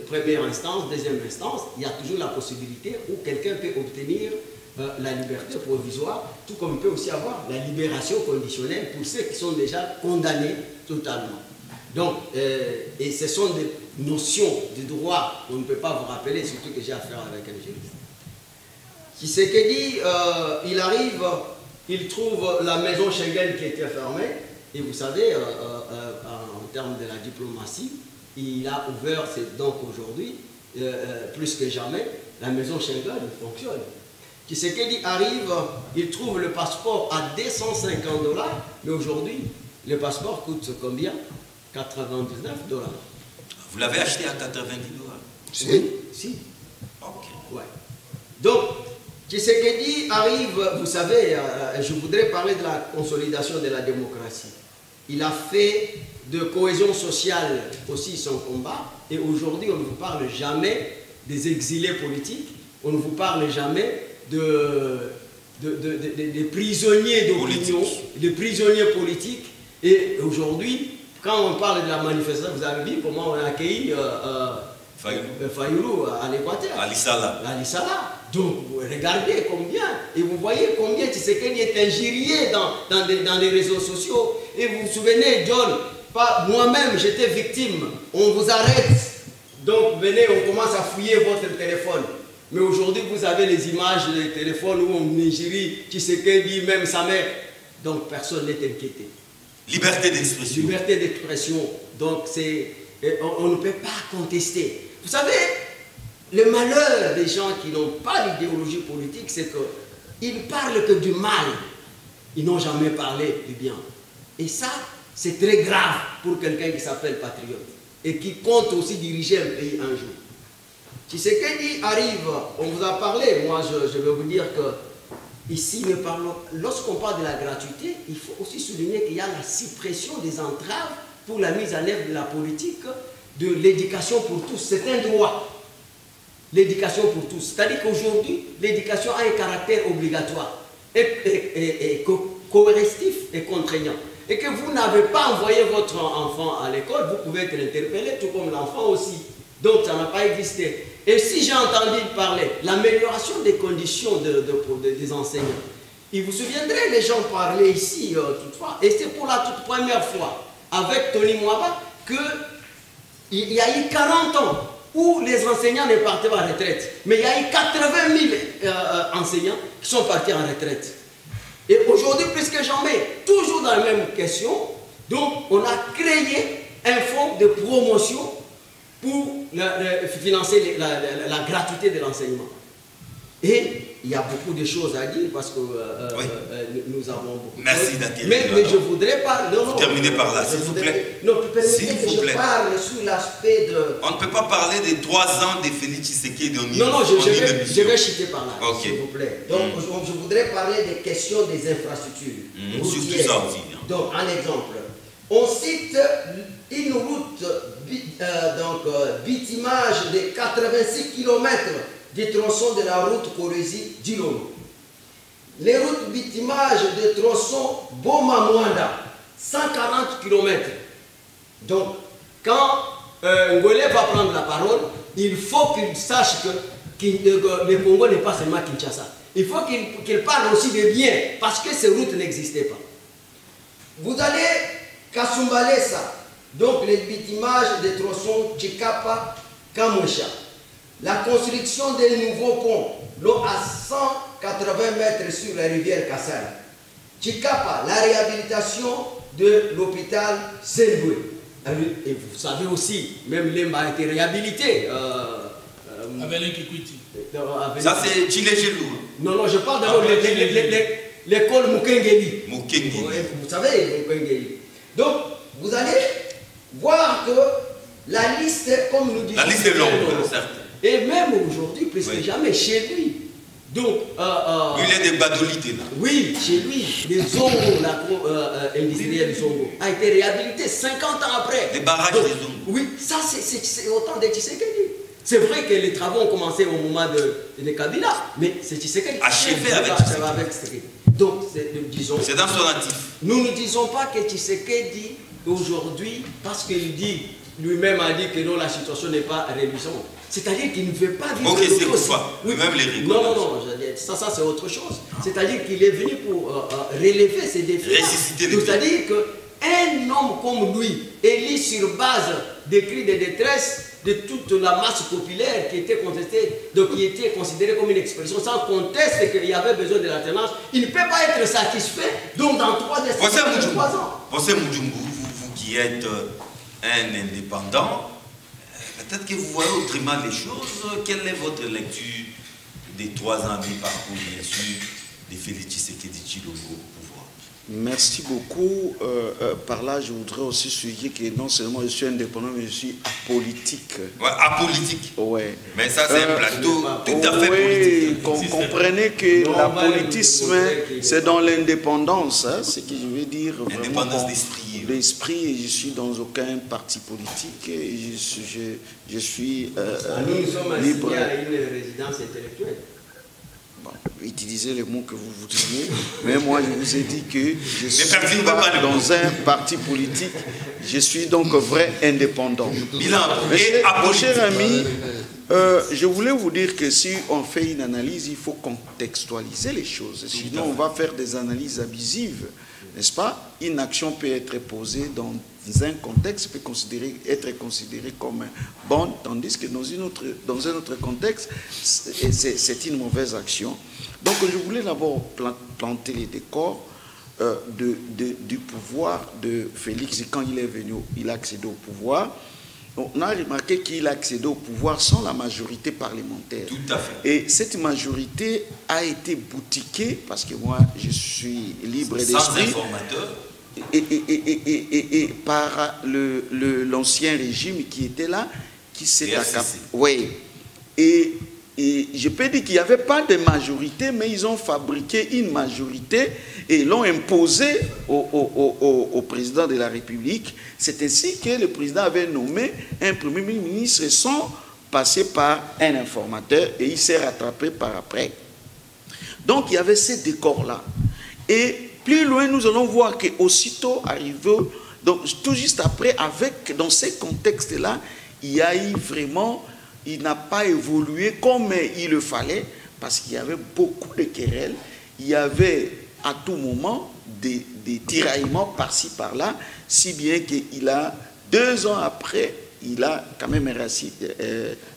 première instance, deuxième instance, il y a toujours la possibilité où quelqu'un peut obtenir la liberté provisoire, tout comme il peut aussi avoir la libération conditionnelle pour ceux qui sont déjà condamnés totalement. Donc, et ce sont des notions de droit qu'on ne peut pas vous rappeler, surtout que j'ai affaire avec un juriste. Tshisekedi, il arrive, il trouve la maison Schengen qui était fermée, et vous savez, en termes de la diplomatie, il a ouvert, donc aujourd'hui, plus que jamais, la maison Schengen fonctionne. Tshisekedi arrive, il trouve le passeport à 250 $, mais aujourd'hui, le passeport coûte combien? 99 $. Vous l'avez acheté à 90 $? Si. Ok. Ouais. Donc, Tshisekedi arrive, vous savez, je voudrais parler de la consolidation de la démocratie. Il a fait de cohésion sociale aussi son combat, et aujourd'hui, on ne vous parle jamais des exilés politiques, on ne vous parle jamais des prisonniers d'opinion, des prisonniers politiques. Et aujourd'hui, quand on parle de la manifestation, vous avez vu comment on a accueilli Fayoulou à l'Équateur. Ali Salah. Donc, regardez combien, et vous voyez combien Tshisekedi est injurié dans les réseaux sociaux. Et vous vous souvenez, John, moi-même j'étais victime. On vous arrête, donc venez, on commence à fouiller votre téléphone. Mais aujourd'hui, vous avez les images des téléphones où on injurie Tshisekedi, même sa mère. Donc, personne n'est inquiété. Liberté d'expression. Liberté d'expression. Donc, on ne peut pas contester. Vous savez, le malheur des gens qui n'ont pas d'idéologie politique, c'est qu'ils ne parlent que du mal. Ils n'ont jamais parlé du bien. Et ça, c'est très grave pour quelqu'un qui s'appelle patriote et qui compte aussi diriger un pays un jour. Tshisekedi arrive, on vous a parlé, moi je vais vous dire que ici, lorsqu'on parle de la gratuité, il faut aussi souligner qu'il y a la suppression des entraves pour la mise en œuvre de la politique de l'éducation pour tous. C'est un droit, l'éducation pour tous. C'est-à-dire qu'aujourd'hui, l'éducation a un caractère obligatoire et coercitif et contraignant. Et que vous n'avez pas envoyé votre enfant à l'école, vous pouvez être interpellé, tout comme l'enfant aussi. Donc ça n'a pas existé. Et si j'ai entendu parler l'amélioration des conditions des enseignants, il vous souviendrez, les gens parlaient ici toutefois, et c'est pour la toute première fois avec Tony Mwaba qu'il y a eu 40 ans où les enseignants ne partaient pas en retraite. Mais il y a eu 80 000 enseignants qui sont partis en retraite. Et aujourd'hui, plus que jamais, toujours dans la même question, donc on a créé un fonds de promotion pour financer la gratuité de l'enseignement. Et il y a beaucoup de choses à dire parce que nous avons beaucoup de Merci choses. d'attirer. Mais je voudrais pas... Terminez par là, s'il vous plaît. Non, permettez que je parle sur l'aspect de... On ne peut pas parler des 3 ans de Félix Tshisekedi. Non, je vais chuter par là, okay. s'il vous plaît. Donc, je voudrais parler des questions des infrastructures. Surtout ça aussi. Hein. Donc, un exemple. On cite une route bitumage de 86 km du tronçon de la route Kolwezi-Djilolo. Les routes bitumage de tronçon Boma-Mwanda, 140 km. Donc, quand Ngolé va prendre la parole, il faut qu'il sache que le Congo n'est pas seulement Kinshasa. Il faut qu'il parle aussi de bien, parce que ces routes n'existaient pas. Vous allez Kasumbalesa, donc le bitumage des tronçons Chikapa-Kamwesha. La construction des nouveaux ponts, l'eau à 180 mètres sur la rivière Kassai. Chikapa, la réhabilitation de l'hôpital Sendoué. Et vous savez aussi, même Lemba a été réhabilité. Avec l'Inkikwiti. Ça c'est Tchilegelou. Non, je parle de l'école Mukengeli. Mukengeli. Vous savez, Mukengeli. Donc, vous allez voir que la liste, comme nous disons... La liste est longue, certes. Et même aujourd'hui, plus que jamais, chez lui. Donc, lui, il est des badolités là. Oui, chez lui, les Zongo, l'industriel Zongo, a été réhabilité 50 ans après. Les barrages des Zongo. Oui, ça c'est autant de Tshisekedi. C'est vrai que les travaux ont commencé au moment de Kabila, mais c'est Tshisekedi. Achevé avec Tshisekedi. Donc, disons... C'est dans son actif. Nous ne disons pas que Tshisekedi, aujourd'hui, parce qu'il dit, lui-même a dit que non, la situation n'est pas réluisante. C'est-à-dire qu'il ne veut pas vivre c'est quoi. Lui-même les rigole. Non, ça c'est autre chose. C'est-à-dire qu'il est venu pour relever ces défis. C'est-à-dire qu'un homme comme lui, élu sur base des cris de détresse de toute la masse populaire qui était contestée, donc qui était considérée comme une expression sans conteste qu'il y avait besoin de l'alternance, il ne peut pas être satisfait. Donc dans 3 ans. Pensez Moudjumbu, vous qui êtes un indépendant, peut-être que vous voyez autrement les choses. Quelle est votre lecture des 3 ans de parcours, bien sûr, de Félix Tshisekedi Tshilombo au pouvoir? Merci beaucoup. Par là, je voudrais aussi souligner que non seulement je suis indépendant, mais je suis apolitique. Ouais, apolitique. Ouais. Mais ça, c'est un plateau tout à fait politique. Comprenez que l'apolitisme, c'est dans l'indépendance, hein, ce que je veux dire. Indépendance d'esprit. L'esprit, et je suis dans aucun parti politique, et je suis nous sommes libre. assignés à une résidence intellectuelle. Bon, utilisez les mots que vous voudriez, mais moi je vous ai dit que je suis pas dans un parti politique, je suis donc vrai indépendant. Mon cher ami, je voulais vous dire que si on fait une analyse, il faut contextualiser les choses, sinon on va faire des analyses abusives, n'est-ce pas? Une action peut être posée dans un contexte, peut être considérée comme bonne, tandis que dans un autre contexte, c'est une mauvaise action. Donc je voulais d'abord planter les décors. du pouvoir de Félix. Quand il est venu, il a accédé au pouvoir. On a remarqué qu'il a accédé au pouvoir sans la majorité parlementaire. Tout à fait. Et cette majorité a été boutiquée, parce que moi, je suis libre d'esprit. Sans informateur. Et par l'ancien régime qui était là, qui s'est accaparé. Oui. Et je peux dire qu'il n'y avait pas de majorité, mais ils ont fabriqué une majorité et l'ont imposée au président de la République. C'est ainsi que le président avait nommé un premier ministre sans passer par un informateur et il s'est rattrapé par après. Donc il y avait ces décors-là. Et plus loin, nous allons voir qu'aussitôt arrivé, donc tout juste après, dans ces contextes-là, il y a eu vraiment, il n'a pas évolué comme il le fallait, parce qu'il y avait beaucoup de querelles, il y avait à tout moment des tiraillements par-ci par-là, si bien qu'il a, 2 ans après, il a quand même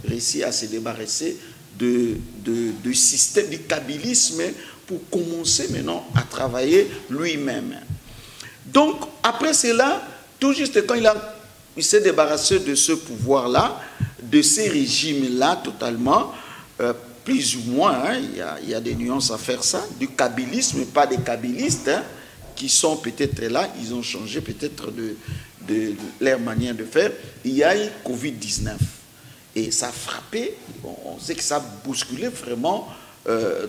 réussi à se débarrasser du système du kabylisme pour commencer maintenant à travailler lui-même. Donc, après cela, tout juste quand il s'est débarrassé de ce pouvoir-là, de ces régimes-là totalement, plus ou moins, hein, il y a des nuances à faire ça, du kabylisme, pas des kabylistes, hein, qui sont peut-être là, ils ont changé peut-être de leur manière de faire. Il y a eu Covid-19 et ça a frappé, on sait que ça a bousculé vraiment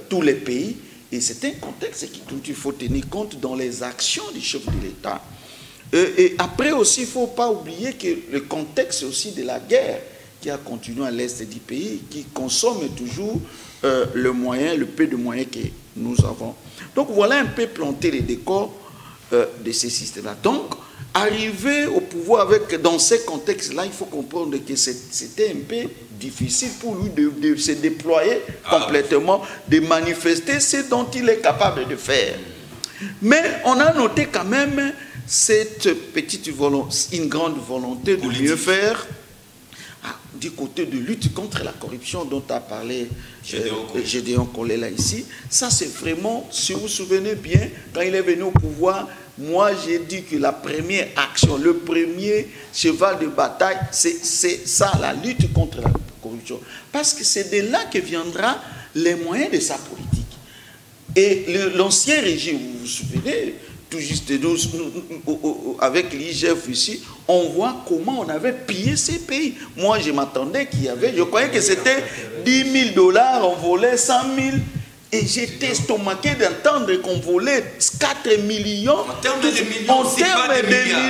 tous les pays et c'est un contexte dont il faut tenir compte dans les actions du chef de l'État. Et après aussi, il ne faut pas oublier que le contexte aussi de la guerre qui a continué à l'est du pays, qui consomme toujours le peu de moyens que nous avons. Donc voilà un peu planter les décors de ces systèmes-là. Donc, arriver au pouvoir dans ces contextes-là, il faut comprendre que c'était un peu difficile pour lui de se déployer complètement, de manifester ce dont il est capable de faire. Mais on a noté quand même cette petite volonté, une grande volonté de mieux faire du côté de lutte contre la corruption dont a parlé Gédéon Kolela ici. Ça, c'est vraiment, si vous vous souvenez bien, quand il est venu au pouvoir, moi, j'ai dit que la première action, le premier cheval de bataille, c'est ça, la lutte contre la corruption. Parce que c'est de là que viendra les moyens de sa politique. Et l'ancien régime, vous vous souvenez, tout juste avec l'IGF ici, on voit comment on avait pillé ces pays. Moi, je m'attendais qu'il y avait, je croyais que c'était 10 000 $, on volait 100 000. Et j'étais estomaqué d'entendre qu'on volait 4 millions. En termes de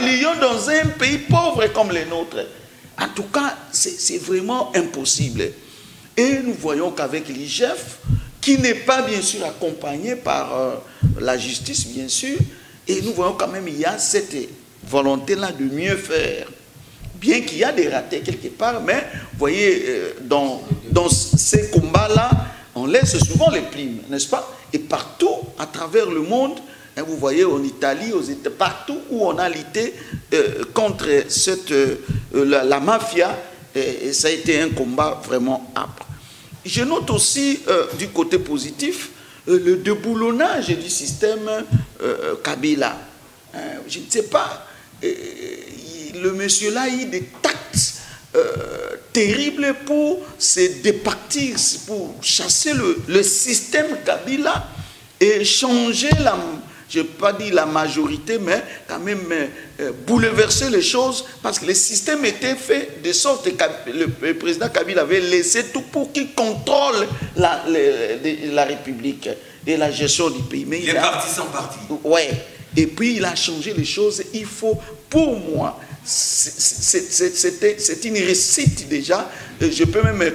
millions dans un pays pauvre comme le nôtre. En tout cas, c'est vraiment impossible. Et nous voyons qu'avec l'IGF, qui n'est pas bien sûr accompagné par la justice, bien sûr, et nous voyons quand même qu'il y a cette volonté-là de mieux faire. Bien qu'il y a des ratés quelque part, mais vous voyez, dans ces combats-là, on laisse souvent les primes, n'est-ce pas? Et partout, à travers le monde, hein, vous voyez en Italie, aux États, partout où on a lutté contre la mafia, et ça a été un combat vraiment âpre. Je note aussi, du côté positif, le déboulonnage du système Kabila. Je ne sais pas, le monsieur là, il a des tacts terribles pour se départir, pour chasser le système Kabila et changer je ne vais pas dire la majorité, mais quand même bouleverser les choses, parce que le système était fait de sorte que le président Kabila avait laissé tout pour qu'il contrôle la République et la gestion du pays. Mais il est parti sans parti. Ouais. Et puis il a changé les choses. Il faut, pour moi, c'est une réussite déjà. Je peux même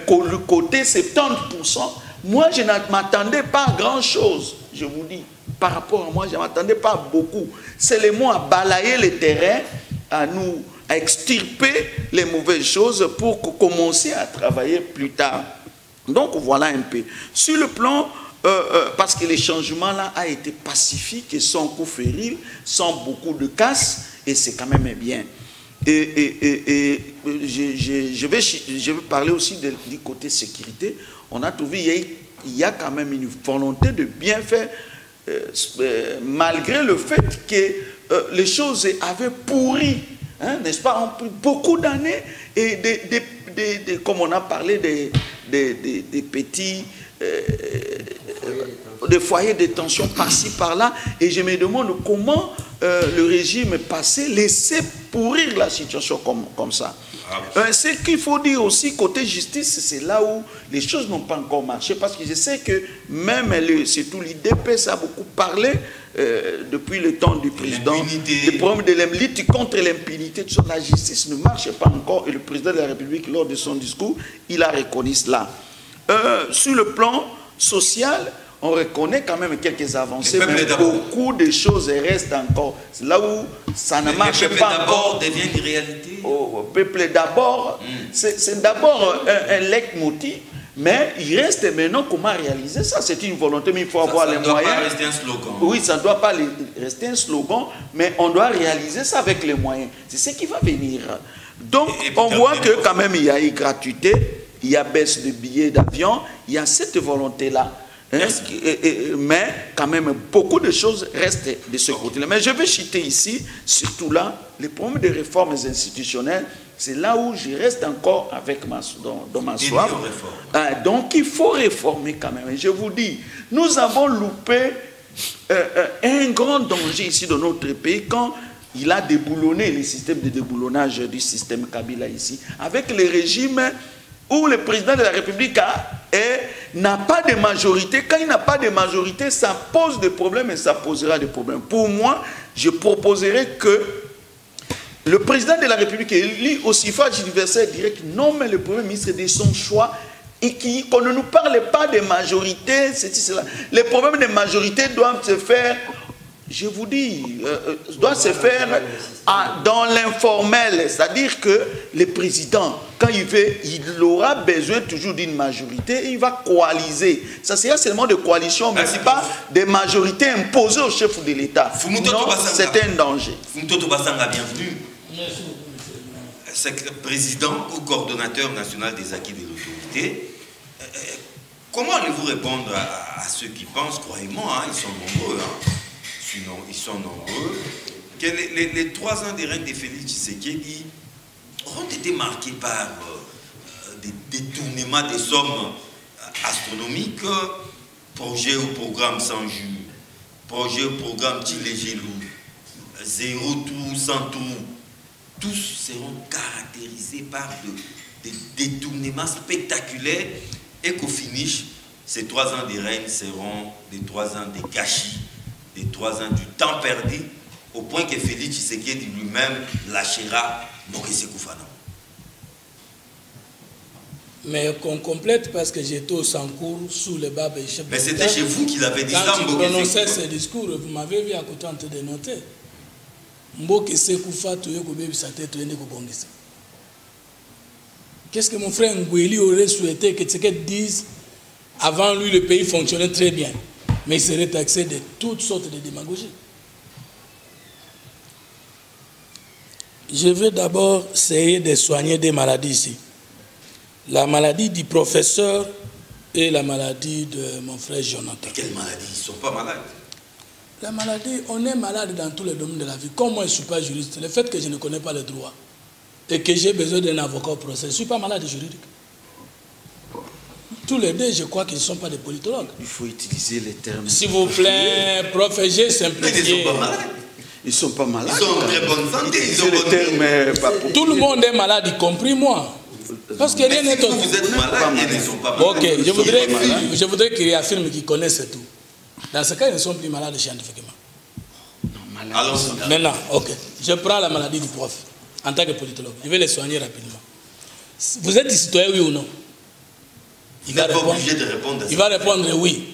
coter 70%. Moi, je ne m'attendais pas à grand-chose, je vous dis. Par rapport à moi, je ne m'attendais pas à beaucoup. C'est le mot à balayer le terrain, à extirper les mauvaises choses pour commencer à travailler plus tard. Donc voilà un peu. Sur le plan, parce que les changements là ont été pacifiques et sans coup féril, sans beaucoup de casse, et c'est quand même bien. Et je vais parler aussi du côté sécurité. On a trouvé, il y a quand même une volonté de bien faire malgré le fait que les choses avaient pourri, hein, n'est-ce pas, ont pris beaucoup d'années, et comme on a parlé des petits des foyers de tension par-ci, par-là, et je me demande comment le régime passé laissait pourrir la situation comme ça. Ce qu'il faut dire aussi, côté justice, c'est là où les choses n'ont pas encore marché, parce que je sais que même, surtout l'IDP, ça a beaucoup parlé depuis le temps du président, le problème de la lutte contre l'impunité, la justice ne marche pas encore, et le président de la République, lors de son discours, il a reconnu cela. Sur le plan social, on reconnaît quand même quelques avancées, mais beaucoup de choses restent encore. C'est là où ça ne marche pas encore. Le peuple d'abord devient une réalité. Au peuple d'abord, c'est d'abord un leitmotiv, mais il reste maintenant comment réaliser ça. C'est une volonté, mais il faut avoir les moyens. Ça ne doit pas rester un slogan. Oui, ça ne doit pas rester un slogan, mais on doit réaliser ça avec les moyens. C'est ce qui va venir. Donc, on voit que quand même, il y a eu gratuité, il y a baisse de billets d'avion, il y a cette volonté-là. Mais quand même, beaucoup de choses restent de ce côté-là. Mais je vais citer ici, surtout là, les problèmes de réformes institutionnelles. C'est là où je reste encore avec dans ma soif. Donc, il faut réformer quand même. Et je vous dis, nous avons loupé un grand danger ici dans notre pays quand il a déboulonné le système de déboulonnage du système Kabila ici, avec le régime où le président de la République n'a pas de majorité. Quand il n'a pas de majorité, ça pose des problèmes et ça posera des problèmes. Pour moi, je proposerais que le président de la République, lui, au suffrage universel direct, nomme le Premier ministre de son choix et qu'on ne nous parle pas de majorité, cela. Les problèmes de majorité doivent se faire, je vous dis, doivent se faire dans l'informel. C'est-à-dire que le président, quand il veut, il aura besoin toujours d'une majorité et il va coaliser. Ça sera seulement de coalition, mais pas de majorité imposée au chef de l'État. Non, c'est un danger. Fumutoto Basanga, bienvenue. Président ou coordonnateur national des acquis de l'autorité, comment allez-vous répondre à ceux qui pensent, croyez-moi, hein, ils sont nombreux, hein, sinon ils sont nombreux, que les 3 ans de règne de Félix Tshisekedi ont été marqués par des détournements des sommes astronomiques, projet ou programme sans jus, projet ou programme Tilé-Gelou, zéro tout, sans tout. Tous seront caractérisés par des détournements spectaculaires et qu'au finish, ces 3 ans de règne seront des 3 ans de gâchis, des 3 ans du temps perdu, au point que Félix Tshisekedi lui-même lâchera Mokese Koufana. Mais qu'on complète parce que j'étais au Sankour sous le bas et chef. Mais c'était chez vous qu'il avait dit ça. Quand il prononçait ce discours, vous m'avez vu à côté en train de noter. Qu'est-ce que mon frère Ngueli aurait souhaité que Tshisekedi dise? Avant lui, le pays fonctionnait très bien, mais il serait taxé de toutes sortes de démagogies. Je vais d'abord essayer de soigner des maladies ici. La maladie du professeur et la maladie de mon frère Jonathan. Quelle maladie? Ils ne sont pas malades. La maladie, on est malade dans tous les domaines de la vie. Comme moi, je ne suis pas juriste, le fait que je ne connais pas le droit et que j'ai besoin d'un avocat au procès, je ne suis pas malade juridique. Tous les deux, je crois qu'ils ne sont pas des politologues. Il faut utiliser les termes. S'il vous plaît, prof, j'ai simplifié. Ils ne sont pas malades. Ils ne sont pas malades. Ils sont en très bonne santé. Ils ont les termes. Tout le monde est malade, y compris moi. Parce que rien n'est autre. Vous êtes malade et ils ne sont pas malades. Ok, je voudrais qu'ils réaffirment qu'ils connaissent tout. Dans ce cas, ils ne sont plus malades scientifiquement. Maintenant, ok. Je prends la maladie du prof en tant que politologue. Je vais les soigner rapidement. Vous êtes citoyen, oui ou non? Il n'est pas obligé de répondre à ça. Il va répondre oui.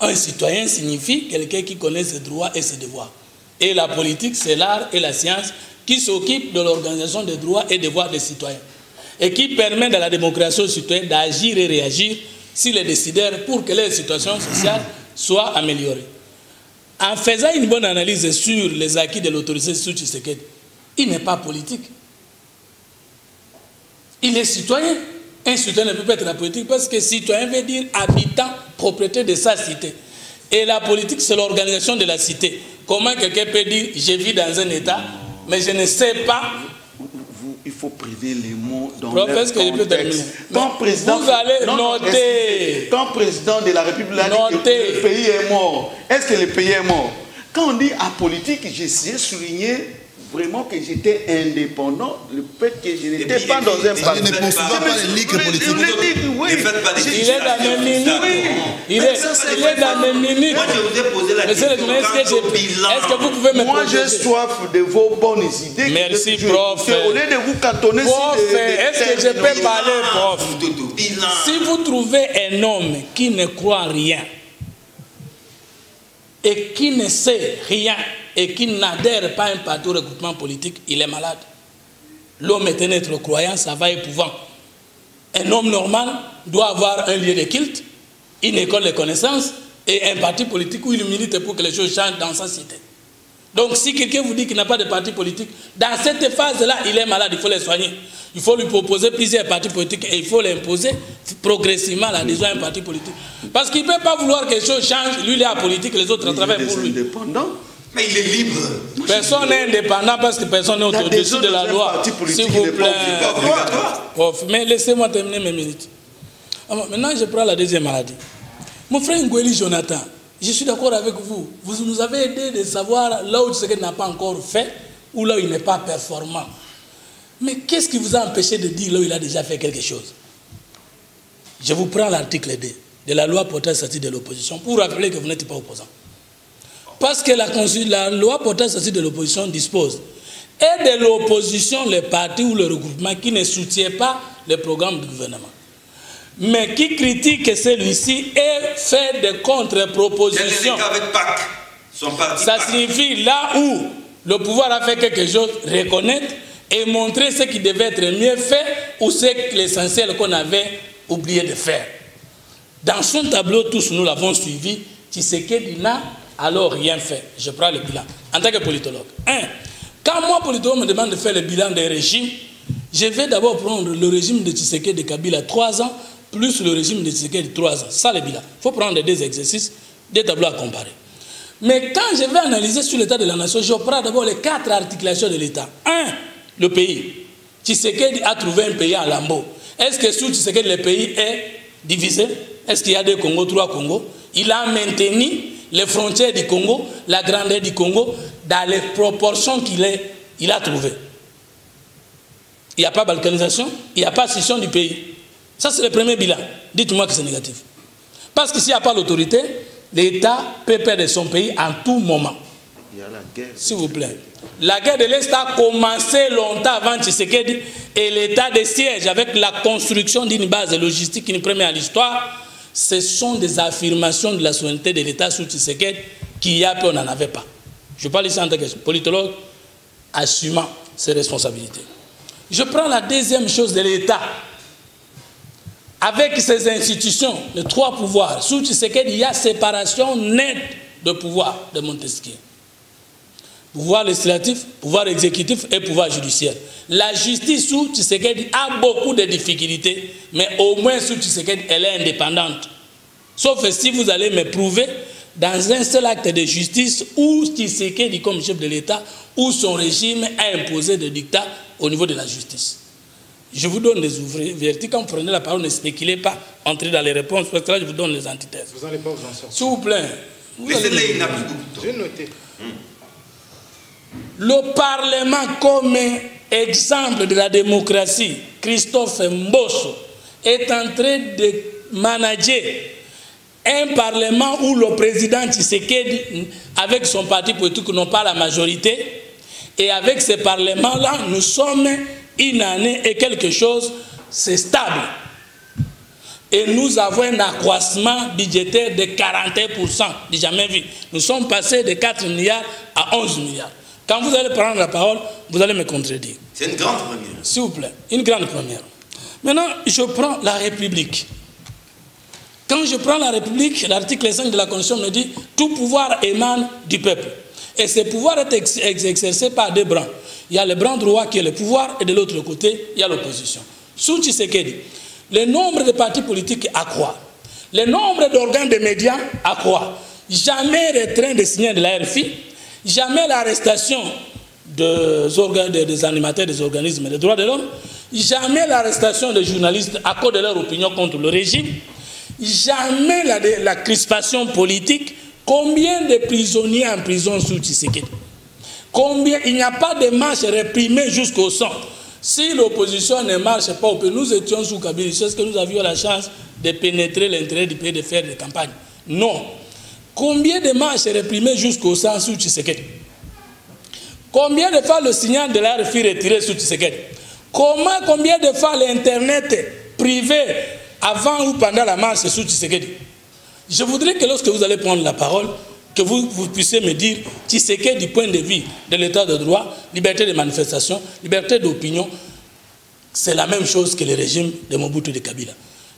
Un citoyen signifie quelqu'un qui connaît ses droits et ses devoirs. Et la politique, c'est l'art et la science qui s'occupent de l'organisation des droits et devoirs des citoyens. Et qui permet dans la démocratie aux citoyens d'agir et réagir s'ils les décident pour que les situations sociales soient améliorées. En faisant une bonne analyse sur les acquis de l'autorité sur Tshisekedi, il n'est pas politique. Il est citoyen. Un citoyen ne peut pas être la politique parce que citoyen veut dire habitant, propriétaire de sa cité. Et la politique, c'est l'organisation de la cité. Comment quelqu'un peut dire, je vis dans un État, mais je ne sais pas. Il faut priver les mots dans leur contexte. Vous allez noter. Quand président de la République a dit que le pays est mort, est-ce que le pays est mort? Quand on dit apolitique, j'ai souligné vraiment que j'étais indépendant, le fait que je n'étais pas dans un parti. Ne poursuivez pas les ligues politiques. Il est dans mes minutes. Il est dans mes minutes. Moi, je vous ai posé la question. Est-ce que vous pouvez me Moi, j'ai soif de vos bonnes idées. Merci, prof. Au lieu de vous cantonner prof, est-ce que je peux parler, prof? Si vous trouvez un homme qui ne croit en rien et qui ne sait rien et qui n'adhère pas à un parti au regroupement politique, il est malade. L'homme est un être croyant, ça va épouvant. Un homme normal doit avoir un lieu de culte, une école de connaissances et un parti politique où il milite pour que les choses changent dans sa cité. Donc si quelqu'un vous dit qu'il n'a pas de parti politique, dans cette phase-là, il est malade, il faut le soigner. Il faut lui proposer plusieurs partis politiques et il faut l'imposer progressivement l'adhésion à un parti politique. Parce qu'il ne peut pas vouloir que les choses changent, lui il est apolitique, les autres travaillent pour lui. Mais il est libre. Personne n'est indépendant parce que personne n'est au-dessus de la loi. S'il vous plaît. Mais laissez-moi terminer mes minutes. Maintenant, je prends la deuxième maladie. Mon frère Ngweli Jonathan, je suis d'accord avec vous. Vous nous avez aidé de savoir là où Tshisekedi n'a pas encore fait ou là où il n'est pas performant. Mais qu'est-ce qui vous a empêché de dire là où il a déjà fait quelque chose? Je vous prends l'article 2 de la loi portant statut de l'opposition pour vous rappeler que vous n'êtes pas opposant. Parce que la loi portant statut de l'opposition dispose et de l'opposition les partis ou le regroupement qui ne soutient pas le programme du gouvernement, mais qui critique celui-ci et fait des contre-propositions. Quel est le cas avec PAC, son parti? Ça signifie là où le pouvoir a fait quelque chose, reconnaître et montrer ce qui devait être mieux fait ou c'est l'essentiel qu'on avait oublié de faire. Dans son tableau, tous nous l'avons suivi, Tshisekedi n'a alors rien fait. Je prends le bilan. En tant que politologue. Quand moi, politologue, me demande de faire le bilan des régimes, je vais d'abord prendre le régime de Tshisekedi de Kabila 3 ans, plus le régime de Tshisekedi 3 ans. Ça, le bilan. Il faut prendre les deux exercices, des tableaux à comparer. Mais quand je vais analyser sur l'état de la nation, je prends d'abord les 4 articulations de l'État. 1, le pays. Tshisekedi a trouvé un pays en lambeaux. Est-ce que sous Tshisekedi, le pays est divisé? Est-ce qu'il y a 2 Congos, 3 Congos? Il a maintenu les frontières du Congo, la grandeur du Congo, dans les proportions qu'il a trouvées. Il n'y a pas balkanisation, il n'y a pas scission du pays. Ça, c'est le premier bilan. Dites-moi que c'est négatif. Parce que s'il n'y a pas l'autorité, l'État peut perdre son pays en tout moment. Il y a la guerre. S'il vous plaît. La guerre de l'Est a commencé longtemps avant Tshisekedi et l'état de siège avec la construction d'une base logistique, une première à l'histoire. Ce sont des affirmations de la souveraineté de l'État sous Tshisekedi qu'il y a, puis on n'en avait pas. Je parle ici en tant que politologue, assumant ses responsabilités. Je prends la deuxième chose de l'État. Avec ses institutions, les 3 pouvoirs, sous Tshisekedi, il y a séparation nette de pouvoir de Montesquieu. Pouvoir législatif, pouvoir exécutif et pouvoir judiciaire. La justice sous Tshisekedi a beaucoup de difficultés, mais au moins sous Tshisekedi, elle est indépendante. Sauf si vous allez me prouver dans un seul acte de justice où Tshisekedi, comme chef de l'État, où son régime a imposé des dictats au niveau de la justice. Je vous donne des ouvertures. Quand vous prenez la parole, ne spéculez pas, entrez dans les réponses, parce que là, je vous donne les antithèses. Vous n'allez pas vous en sortir. S'il vous plaît. Laissez-les, il n'a plus beaucoup de temps. J'ai noté. Le Parlement comme exemple de la démocratie, Christophe Mbosso, est en train de manager un Parlement où le président Tshisekedi, avec son parti politique, n'a pas la majorité. Et avec ce Parlement-là, nous sommes une année et quelque chose, c'est stable. Et nous avons un accroissement budgétaire de 41%, j'ai jamais vu. Nous sommes passés de 4 milliards à 11 milliards. Quand vous allez prendre la parole, vous allez me contredire. C'est une grande première. S'il vous plaît, une grande première. Maintenant, je prends la République. Quand je prends la République, l'article 5 de la Constitution me dit « Tout pouvoir émane du peuple ». Et ce pouvoir est exercé par 2 branches. Il y a le branc droit qui est le pouvoir et de l'autre côté, il y a l'opposition. Sous Tshisekedi, le nombre de partis politiques accroît. Le nombre d'organes de médias accroît. jamais retrait des signaux de la RFI, jamais l'arrestation des animateurs des organismes des droits de l'homme, jamais l'arrestation des journalistes à cause de leur opinion contre le régime, jamais la crispation politique. Combien de prisonniers en prison sous Tshisekedi? Combien? Il n'y a pas de marche réprimée jusqu'au sang. Si l'opposition ne marche pas, nous étions sous Kabila, est-ce que nous avions la chance de pénétrer l'intérêt du pays, de faire des campagnes? Non. Combien de marches réprimées jusqu'au sang sous Tshisekedi? Combien de fois le signal de la RFI retiré sous Tshisekedi? Combien de fois l'Internet privé avant ou pendant la marche sous Tshisekedi? Je voudrais que lorsque vous allez prendre la parole, que vous puissiez me dire Tshisekedi du point de vue de l'état de droit, liberté de manifestation, liberté d'opinion, c'est la même chose que le régime de Mobutu de Kabila.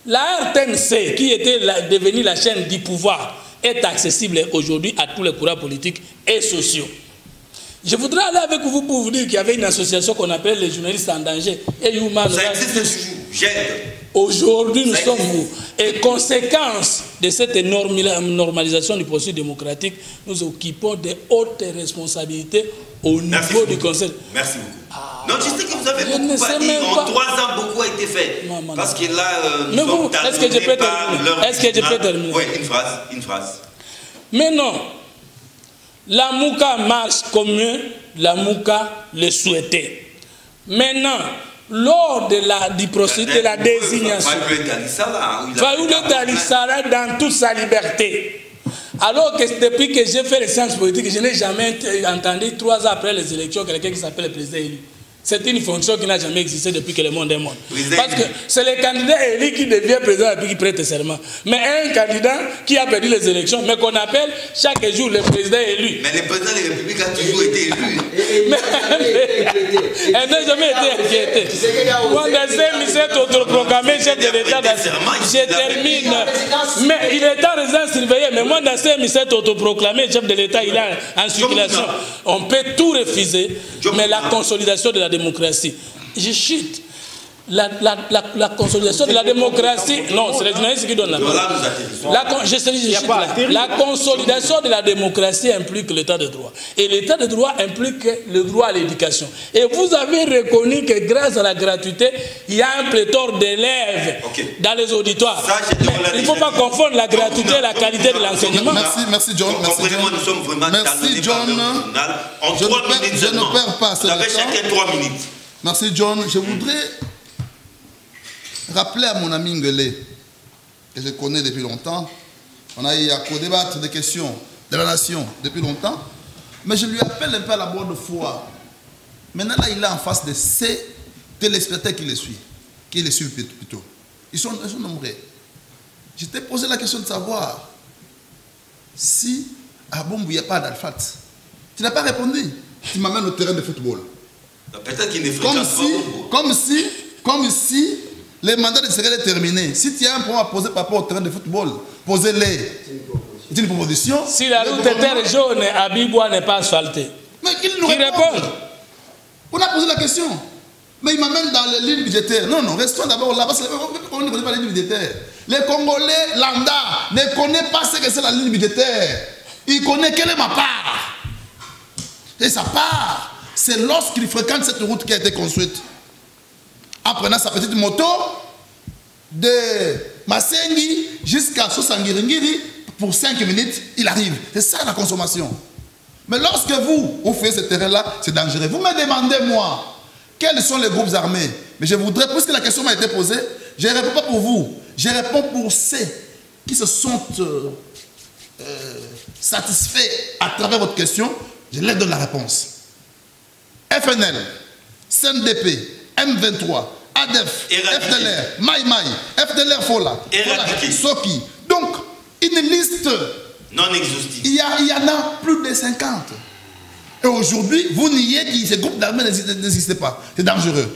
La RTNC, qui était devenue la chaîne du pouvoir, est accessible aujourd'hui à tous les courants politiques et sociaux. Je voudrais aller avec vous pour vous dire qu'il y avait une association qu'on appelle les journalistes en danger. Et ça existe toujours, j'aide. Aujourd'hui, nous sommes où? Et conséquence de cette normalisation du processus démocratique, nous occupons de hautes responsabilités au niveau du Conseil. Merci beaucoup. Non, je sais que vous avez beaucoup parlé. En 3 ans, beaucoup a été fait. Non. Parce que là, mais vous, est-ce que je peux terminer? Est-ce que je peux terminer? Oui, une phrase. Mais non. La Mouka marche comme la Mouka le souhaitait. Maintenant, lors du processus de la désignation, Fayoulé Dalissara dans toute sa liberté. Alors que depuis que j'ai fait les sciences politiques, je n'ai jamais entendu 3 ans après les élections quelqu'un qui s'appelle le président élu. C'est une fonction qui n'a jamais existé depuis que le monde est monde. Parce que c'est le candidat élu qui devient président et puis qui prête serment. Mais un candidat qui a perdu les élections, mais qu'on appelle chaque jour le président élu. Mais le président de la République a toujours été élu. Elle n'a jamais été inquiétée. Quand s'est autoproclamé chef de l'État, je termine. Mais il est en résidence surveillée. Mais moi, Nassem s'est autoproclamé chef de l'État, il est en circulation. On peut tout refuser, mais la consolidation de la démocratie. Je chute. La consolidation de la démocratie. Non, c'est les journalistes qui donnent la parole. La consolidation de la démocratie implique l'état de droit. Et l'état de droit implique le droit à l'éducation. Et vous avez reconnu que grâce à la gratuité, il y a un pléthore d'élèves dans les auditoires. Il ne faut pas confondre la gratuité et la qualité de l'enseignement. Merci John. Comprenez-moi, nous sommes vraiment merci John. En 3 minutes, je ne perds pas. Vous avez chacun 3 minutes. Merci John. Je voudrais rappeler à mon ami Ngele, que je connais depuis longtemps, on a eu à co-débattre des questions de la nation depuis longtemps, mais je lui appelle un peu à la bonne foi. Maintenant, là, il est en face de ces téléspectateurs qui les suivent plutôt. Ils sont nombreux. Je t'ai posé la question de savoir si à Bombo, il n'y a pas d'Alfat. Tu n'as pas répondu. Tu m'amènes au terrain de football. Peut-être qu'il ne fréquente pas comme si le mandat de Tshisekedi est terminé. Si tu as un problème à poser par rapport au terrain de football, posez-les. C'est une proposition. Si la route est terre jaune, Abibois n'est pas asphaltée. Mais qu'il nous réponde. On a posé la question. Mais il m'amène dans les lignes budgétaires. Non, restons d'abord là, parce qu'on ne connaît pas les lignes budgétaires. Les Congolais lambda ne connaissent pas ce que c'est la ligne budgétaire. Ils connaissent quelle est ma part. Et sa part, c'est lorsqu'il fréquente cette route qui a été construite. En prenant sa petite moto de Massengi jusqu'à Sosangiringiri, pour 5 minutes, il arrive. C'est ça la consommation. Mais lorsque vous faites ce terrain-là, c'est dangereux. Vous me demandez, moi, quels sont les groupes armés? Mais je voudrais, puisque la question m'a été posée, je ne réponds pas pour vous. Je réponds pour ceux qui se sont satisfaits à travers votre question. Je leur donne la réponse. FNL, CNDP, M23, ADEF, FDLR, Maïmaï, FDLR Fola, Soki. Donc, une liste non exhaustive. Il y en a plus de 50. Et aujourd'hui, vous niez que ces groupes d'armées n'existent pas. C'est dangereux.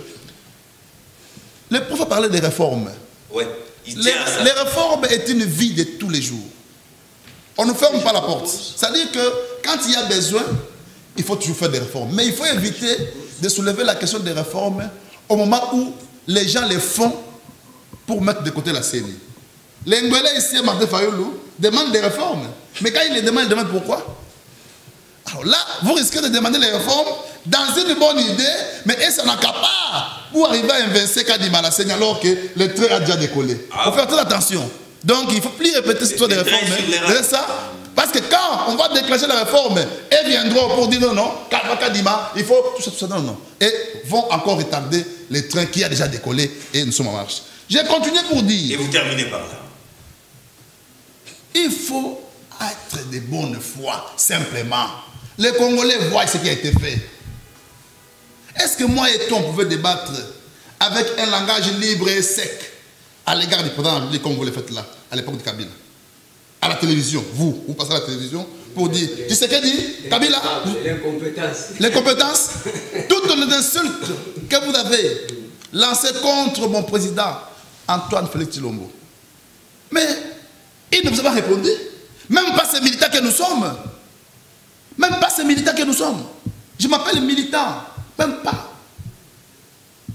Le prophète parlait des réformes. Ouais, les réformes est une vie de tous les jours. On ne ferme pas la porte. C'est-à-dire que quand il y a besoin, il faut toujours faire des réformes. Mais il faut éviter de soulever la question des réformes au moment où les gens les font pour mettre de côté la CENI. L'Engolais ici, Martin Fayoulou, demande des réformes. Mais quand il les demande, il demande pourquoi? Alors là, vous risquez de demander les réformes dans une bonne idée, mais est-ce qu'on n'a qu'à part pour arriver à inverser Kadima Malasseigne alors que le train a déjà décollé? Il faut faire très attention. Donc il ne faut plus répéter cette histoire des réformes. C'est ça? Parce que quand on va déclencher la réforme, elles viendront pour dire non, non, Kadima, il faut tout ça, tout ça, non, non. Et vont encore retarder le train qui a déjà décollé et nous sommes en marche. J'ai continué pour dire. Et vous terminez par là. Il faut être de bonne foi, simplement. Les Congolais voient ce qui a été fait. Est-ce que moi et toi, on pouvait débattre avec un langage libre et sec à l'égard du président de la République comme vous le faites là, à l'époque de Kabila? À la télévision, vous passez à la télévision pour dire, tu sais qu'elle dit, Kabila? Les compétences. Toutes les insultes que vous avez lancées contre mon président Antoine Félix Tshilombo. Mais il ne vous a pas répondu. Même pas ces militants que nous sommes. Même pas ces militants que nous sommes. Je m'appelle militant. Même pas.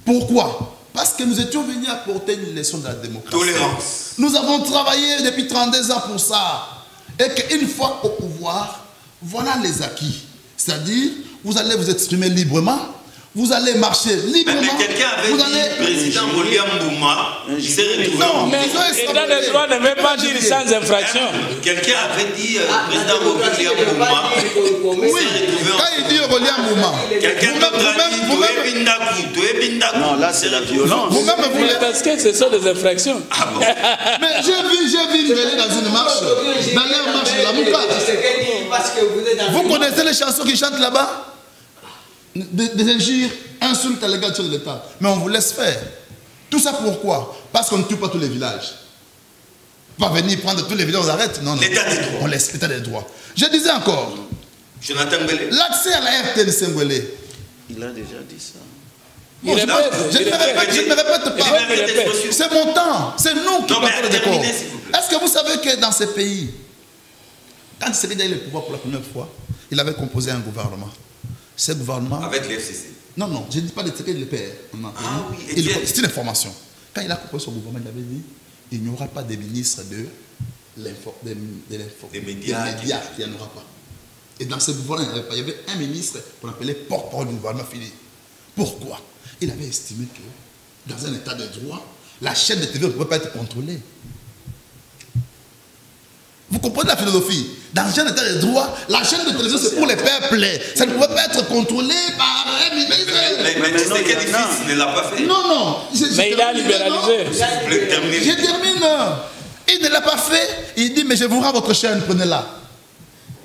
Pourquoi? Parce que nous étions venus apporter une leçon de la démocratie. Tolérance. Nous avons travaillé depuis 32 ans pour ça. Et qu'une fois au pouvoir, voilà les acquis. C'est-à-dire, vous allez vous exprimer librement. Vous allez marcher librement. Mais quelqu'un avait dit, président William Bouma, il s'est retrouvé. Non, mais l'état de droit ne veut pas dire sans infraction. Quelqu'un avait dit, président William Bouma, oui, quand il dit William Bouma, quelqu'un d'autre a dit, non, là c'est la violence. Vous-même, vous voulez. Parce que ce sont des infractions. Ah bon? Mais j'ai vu une dans une marche, dans leur marche de la Mouka. Vous connaissez les chansons qui chantent là-bas? Des injures, insultes à l'égard de l'État. Mais on vous laisse faire. Tout ça pourquoi? Parce qu'on ne tue pas tous les villages. Pas venir prendre tous les villages, on arrête. Non, non. L'état des droits. On laisse l'état des droits. Je disais encore, Jonathan Mbele. l'accès à la RTNC Ngwele. Il a déjà dit ça. Bon, je ne me répète pas. C'est mon temps. C'est nous qui partons le décor. Est-ce que vous savez que dans ces pays, quand Tshisekedi a eu le pouvoir pour la première fois, il avait composé un gouvernement. Ce gouvernement... Avec l'FCC. Non, non, je ne dis pas de Tshisekedi le père. Ah oui, c'est une information. Quand il a composé son gouvernement, il avait dit il n'y aura pas de ministre des médias. Il n'y en aura pas. Et dans ce gouvernement, il y avait un ministre qu'on appelait porte-parole du gouvernement Philippe. Pourquoi? Il avait estimé que dans un état de droit, la chaîne de TV ne pouvait pas être contrôlée. Vous comprenez la philosophie? Dans un état de droit, la chaîne de télévision c'est pour les peuples. Ça ne pouvait pas être contrôlé par un ministre. Mais tu sais quel fils ne l'a pas fait. Non, non. Mais il a libéralisé. Je termine. Il ne l'a pas fait. Il dit, mais je vous rends votre chaîne, prenez-la.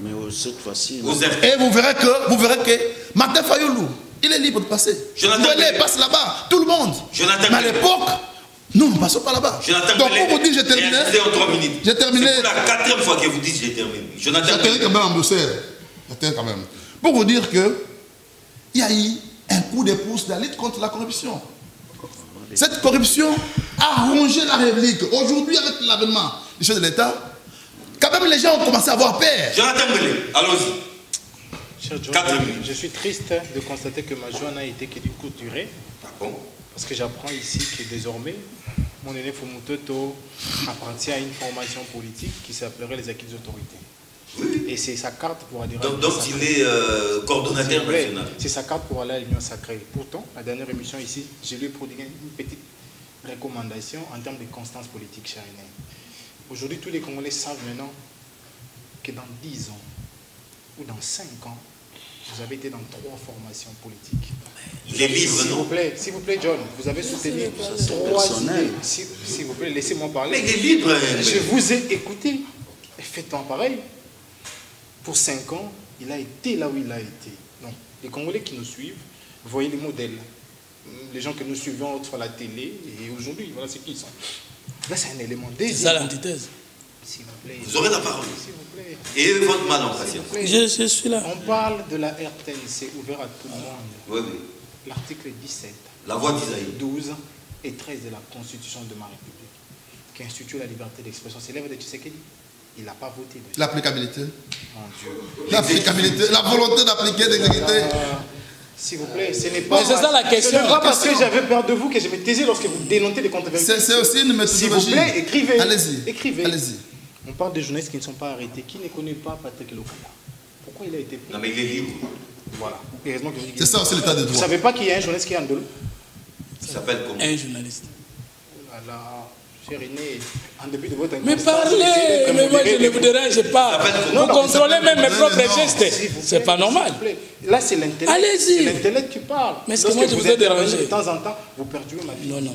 Mais cette fois-ci... Et vous verrez que Martin Fayoulou, il est libre de passer. Ngwele passe là-bas, tout le monde. Mais à l'époque, nous ne passons pas là-bas. Donc pour vous dire, j'ai terminé. J'ai terminé. C'est pour la 4e fois que vous dites j'ai terminé. J'ai terminé quand même en Bruxelles. Quand même. Pour vous dire que il y a eu un coup de pouce de la lutte contre la corruption. Cette corruption a rongé la République. Aujourd'hui, avec l'avènement du chef de l'État, quand même les gens ont commencé à avoir peur. Jonathan Mbele, allons-y. Cher John, je suis triste de constater que ma joie n'a été que d'une courte durée. Ah bon? Parce que j'apprends ici que désormais, mon aîné Fumutoto appartient à une formation politique qui s'appellerait les acquis des autorités. Oui. Et c'est sa carte pour adhérer à l'Union sacrée. Donc il est coordonnateur national. C'est sa carte pour aller à l'Union sacrée. Pourtant, la dernière émission ici, je lui ai prodigué une petite recommandation en termes de constance politique, cher aîné. Aujourd'hui, tous les Congolais savent maintenant que dans 10 ans ou dans 5 ans, vous avez été dans 3 formations politiques. Il est libre, non? S'il vous plaît, John, vous avez soutenu 3 idées. S'il vous plaît, laissez-moi parler. Mais il est libre. Je vous ai écouté. Et faites-en pareil. Pour 5 ans, il a été là où il a été. Donc, les Congolais qui nous suivent, voyez les modèles. Les gens que nous suivons sur la télé, et aujourd'hui, voilà ce qu'ils sont. Là, c'est un élément désir. C'est ça l'antithèse. S'il vous plaît. Vous aurez la parole. S'il vous plaît. Et votre mal en patience. Je suis là. On parle de la RTNC ouvert à tout le monde. Oui, oui. L'article 17, la voix d'Isaïe, 12 et 13 de la Constitution de ma République, qui institue la liberté d'expression. C'est l'œuvre de Tshisekedi. Il n'a pas voté. L'applicabilité. Mon Dieu. L'applicabilité, la volonté d'appliquer, d'exécuter. S'il vous plaît, ce n'est pas... C'est ça la question. Ce n'est pas parce que j'avais peur de vous que je me taisais lorsque vous dénoncez les contre-vérités. C'est aussi une méthodologie. S'il vous plaît, écrivez. Allez-y. Écrivez. Allez-y. On parle de journalistes qui ne sont pas arrêtés. Qui ne connaît pas Patrick Lokala? Pourquoi il a été pris? Non, mais il est libre. Voilà. Heureusement que C'est ça aussi l'état de Vous ne droit. savez pas qu'il y a un journaliste qui est en dolo? Il s'appelle comment? Un journaliste. Voilà. Cher René, en début de votre Mais parlez, mais moi je ne vous dérange pas. Vous contrôlez même mes propres gestes. C'est pas normal. Là, c'est l'intellect. Allez-y. C'est l'intellect qui parle. Mais est-ce que moi je vous ai dérangé? De temps en temps, vous perturbez ma vie. Non, non.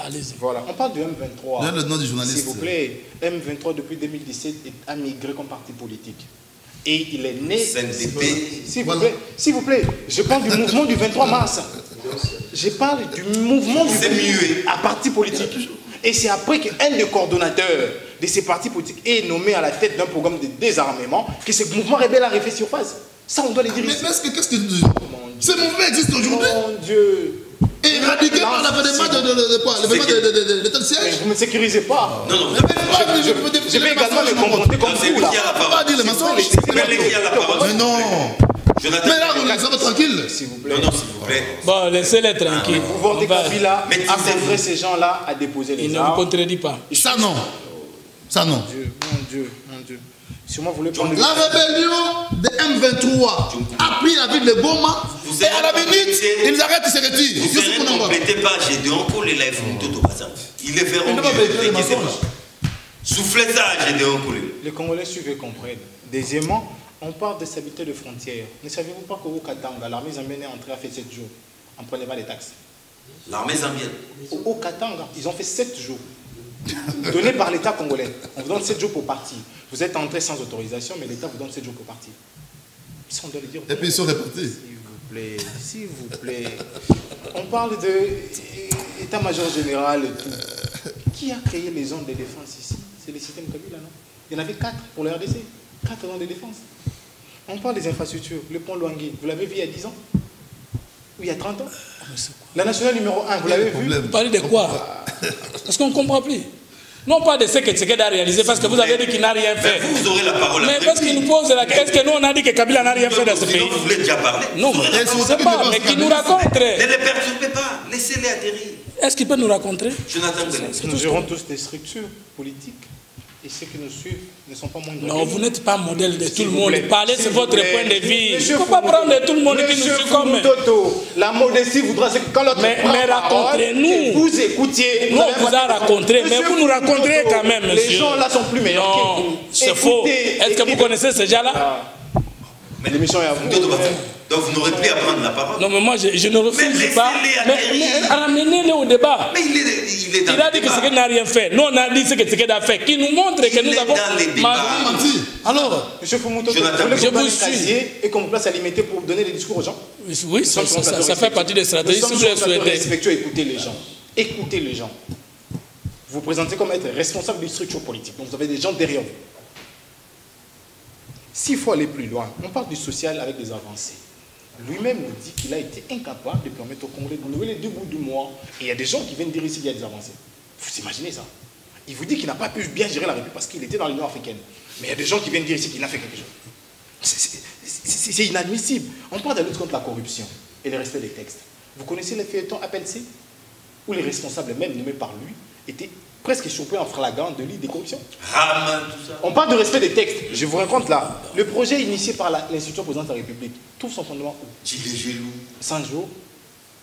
Allez-y. Voilà. On parle de M23. Donne le nom du journaliste. S'il vous plaît, M23 depuis 2017 a migré comme parti politique. Et il est né. S'il vous plaît, je parle du mouvement du 23 mars. Je parle du mouvement du 23 à parti politique. Et c'est après qu'un des coordonnateurs de ces partis politiques est nommé à la tête d'un programme de désarmement que ce mouvement rebelle a refait surface. Ça, on doit les dire. Mais qu'est-ce que tu dis? Ce mouvement existe aujourd'hui. Mon Dieu. Éradiqué par l'avènement de quoi? L'avènement de tel siège? Vous ne me sécurisez pas. Non, non. Je vais également me confronter comme vous là. Qui a la On va parole? dire les mensonges. C'est même qui a la parole. Mais non. Jonathan. Mais là, vous laissez tranquille. S'il vous plaît. Non, non, s'il vous plaît. Bon, laissez-les tranquilles. Vous votez Kabila Mais à montrer ces gens-là à déposer les Il ne vous armes. contredit pas. Ça non. Ça non. Mon Dieu, mon Dieu. Sûrement vous voulez prendre La rébellion de M23 a pris la ville de Goma et à la minute, ils arrêtent et se retirent. Vous ne complétez pas, j'ai de encore les lives Mutoto Bazan. Ils les verront mieux. Soufflez ça, j'ai de encore. Les Congolais suivent et comprennent. Deuxièmement, on parle de stabilité de frontières. Ne savez-vous pas qu'au Katanga, l'armée zambienne est entrée à faire 7 jours en prélevant les taxes? L'armée zambienne. Au Katanga, ils ont fait 7 jours. Donnés par l'État congolais. On vous donne 7 jours pour partir. Vous êtes entré sans autorisation, mais l'État vous donne 7 jours pour partir. Ça, on doit le dire. Et puis ils sont répartis. S'il vous plaît, s'il vous plaît. On parle de état-major général et tout. Qui a créé les zones de défense ici? C'est le système Kabila, non? Il y en avait 4 pour le RDC. 4 zones de défense. On parle des infrastructures. Le pont Luangi, vous l'avez vu il y a 10 ans? Ou il y a 30 ans? La nationale numéro 1, vous l'avez vu? Vous parlez de quoi? Parce qu'on ne comprend plus. Non pas de ce que Tshisekedi a réalisé, parce que vous avez dit qu'il n'a rien fait. Vous aurez la parole. Mais parce qu'il nous pose la question, est-ce que nous on a dit que Kabila n'a rien fait dans ce pays? Vous voulez déjà parler? Non, mais je ne sais pas, mais qu'il nous raconte. Ne les perturbez pas, laissez-les atterrir. Est-ce qu'il peut nous raconter? Jonathan Bellet. Nous gérons tous des structures politiques. Et ceux qui nous suivent ne sont pas moins de Non, vous n'êtes pas modèle de tout le monde. plaît. Parlez sur votre point de vue. Il ne Monsieur faut pas Fumuto, prendre de tout le monde qui nous Monsieur suit comme... Fumuto, la modestie voudra que quand l'autre Mais prend la parole, racontez-nous. vous écoutiez. Nous, on vous a raconté, mais vous nous raconterez quand même, monsieur. Les gens là sont plus meilleurs que Non, vous. c'est faux. Est-ce que vous connaissez ces gens-là? Mais l'émission est à vous. Donc vous n'aurez plus à prendre la parole. Non, mais moi, je ne refuse Mais pas. laissez-les atterrir. Mais ramenez-les au débat. Mais il est dans Il a le dit que débat. Tshisekedi n'a rien fait. Nous, on a dit ce que Tshisekedi a fait. Qui nous montre que Il nous est avons dans les débats. menti. Alors, Monsieur Fumuto, Jonathan, vous voulez je qu'on prenne vous un suis. casier et qu'on vous place à limiter pour donner des discours aux gens? oui, ça fait partie des stratégies. Si vous le souhaitez. Respectueux, écoutez les gens. Écoutez les gens. Vous vous présentez comme être responsable d'une structure politique. Donc vous avez des gens derrière vous. S'il faut aller plus loin, on parle du social avec des avancées. Lui-même nous dit qu'il a été incapable de permettre aux Congolais de lever les 2 bouts du mois. Et il y a des gens qui viennent dire ici qu'il y a des avancées. Vous imaginez ça? Il vous dit qu'il n'a pas pu bien gérer la République parce qu'il était dans l'Union africaine. Mais il y a des gens qui viennent dire ici qu'il a fait quelque chose. C'est inadmissible. On parle de la lutte contre la corruption et le respect des textes. Vous connaissez les feuilletons APLC? Où les responsables même nommés par lui étaient presque chopés en flagrant délit de corruption. Raman, tout ça. On parle de respect des textes. Je vous raconte là. Le projet initié par l'institution présidente de la République trouve son fondement où? Gilet Gelou. 100 jours.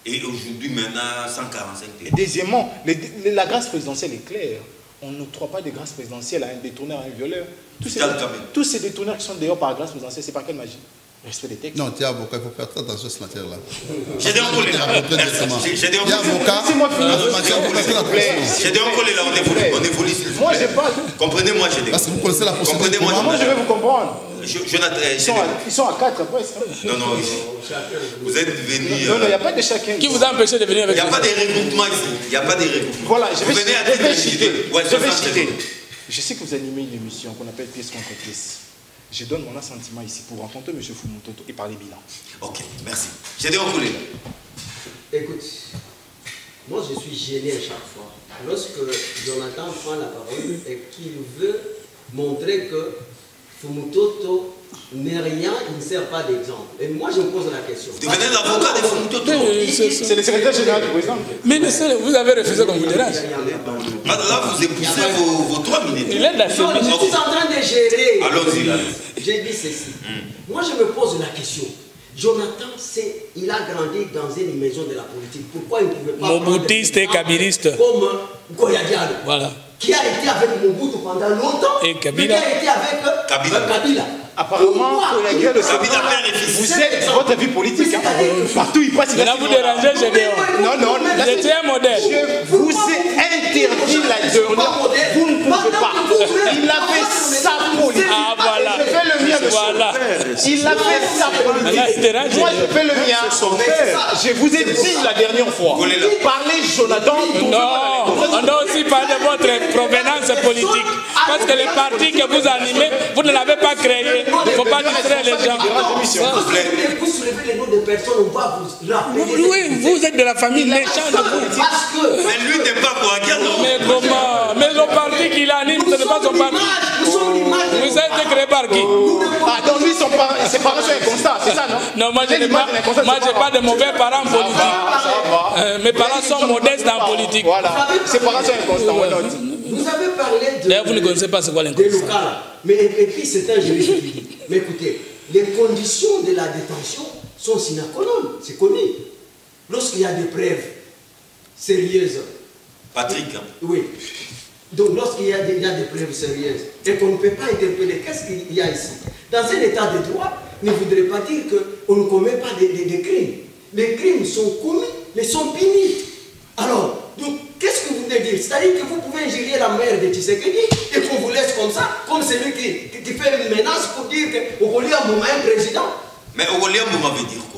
Et aujourd'hui, maintenant, 145 Et deuxièmement, la grâce présidentielle est claire. On n'octroie pas de grâce présidentielle à un détourneur, à un violeur. Tous ces détourneurs qui sont dehors par grâce présidentielle, c'est par quelle magie? Respect des textes. Non, tu es avocat, il faut faire très attention à cette matière-là. J'ai des encollés là. J'ai des Tu es avocat, Laissez-moi finir. J'ai des encollés là, on évolue. Moi, j'ai pas. Comprenez-moi, j'ai des. parce que vous connaissez la procédure. Comprenez-moi, Moi, je vais vous comprendre. Jonathan, Ils sont à 4 après. non, vous êtes venus. Non, il n'y a pas de chacun. Qui vous a empêché de venir Il avec n'y a nous? pas de regroupement ici. Il n'y a pas de regroupement. Voilà, je vais Vous venez à citer. citer. Ouais, Je vais 60 citer. secondes. Je sais que vous animez une émission qu'on appelle pièce contre pièce. Je donne mon assentiment ici pour rencontrer M. Fumutoto et parler bilan. Ok, merci. J'ai des encollés là. Écoute, moi je suis gêné à chaque fois. Lorsque Jonathan prend la parole et qu'il veut montrer que Fumutoto n'est rien, il ne sert pas d'exemple. Et moi, je me pose la question. Vous devenez l'avocat de Fumutoto. C'est le secrétaire général du président. Ministre, vous avez refusé qu'on vous dérange. Là, vous épousez vos 3 minutes. Il est de la Je suis en train de gérer. Allons-y. J'ai dit ceci. Moi, je me pose la question. Jonathan, il a grandi dans une maison de la politique. Pourquoi il ne pouvait pas... Moboutiste et kabyliste. Comme Goya Diallo. Voilà. Qui a été avec Mobutu pendant longtemps. Et Kabila. Qui a été avec Kabila. Apparemment, vous êtes votre vie politique. Hein. Partout, il passe. Là, vous dérangez, je dis. Non, J'étais un modèle. Je vous ai interdit la dernière. Vous ne pouvez pas. Il a fait sa politique. Ah, voilà. Je fais le mien, monsieur. Voilà. Il a fait sa politique. Moi, je fais le mien. Je vous ai dit la dernière fois. Parlez, Jonathan. Non, on doit aussi parler de votre provenance politique. Parce que les partis que vous animez, vous ne l'avez pas créé. Il ne faut pas distraire les gens. Vous soulevez les noms de personnes, on va vous rappeler. Oui, vous êtes de la famille méchante de vous. Parce que... Mais lui n'est pas quoi. Mais comment? Mais le parti qu'il anime, ce n'est pas son parti. Vous êtes créé par qui? Ah, donc lui, ses parents sont inconstats, c'est ça, non? Non, moi je n'ai pas de mauvais parents politiques. Mes parents sont modestes en politique. Voilà, ses parents sont inconstants. Vous avez parlé de... D'ailleurs, vous ne connaissez pas ce qu'est l'inconstant. Mais et puis c'est un juriste qui dit. Mais écoutez, les conditions de la détention sont sine qua non, c'est connu. Lorsqu'il y a des preuves sérieuses. Patrick. Hein. Oui. Donc lorsqu'il y a des preuves sérieuses et qu'on ne peut pas interpeller, qu'est-ce qu'il y a ici? Dans un état de droit, ne voudrait pas dire qu'on ne commet pas des crimes. Les crimes sont commis, mais sont punis. Alors, donc, qu'est-ce que vous voulez dire? C'est-à-dire que vous pouvez injurier la mère de Tshisekedi et qu'on vous laisse comme ça, comme celui qui fait une menace pour dire qu'Ogolia Mouma est un président. Mais Ogolia Mouma veut dire quoi?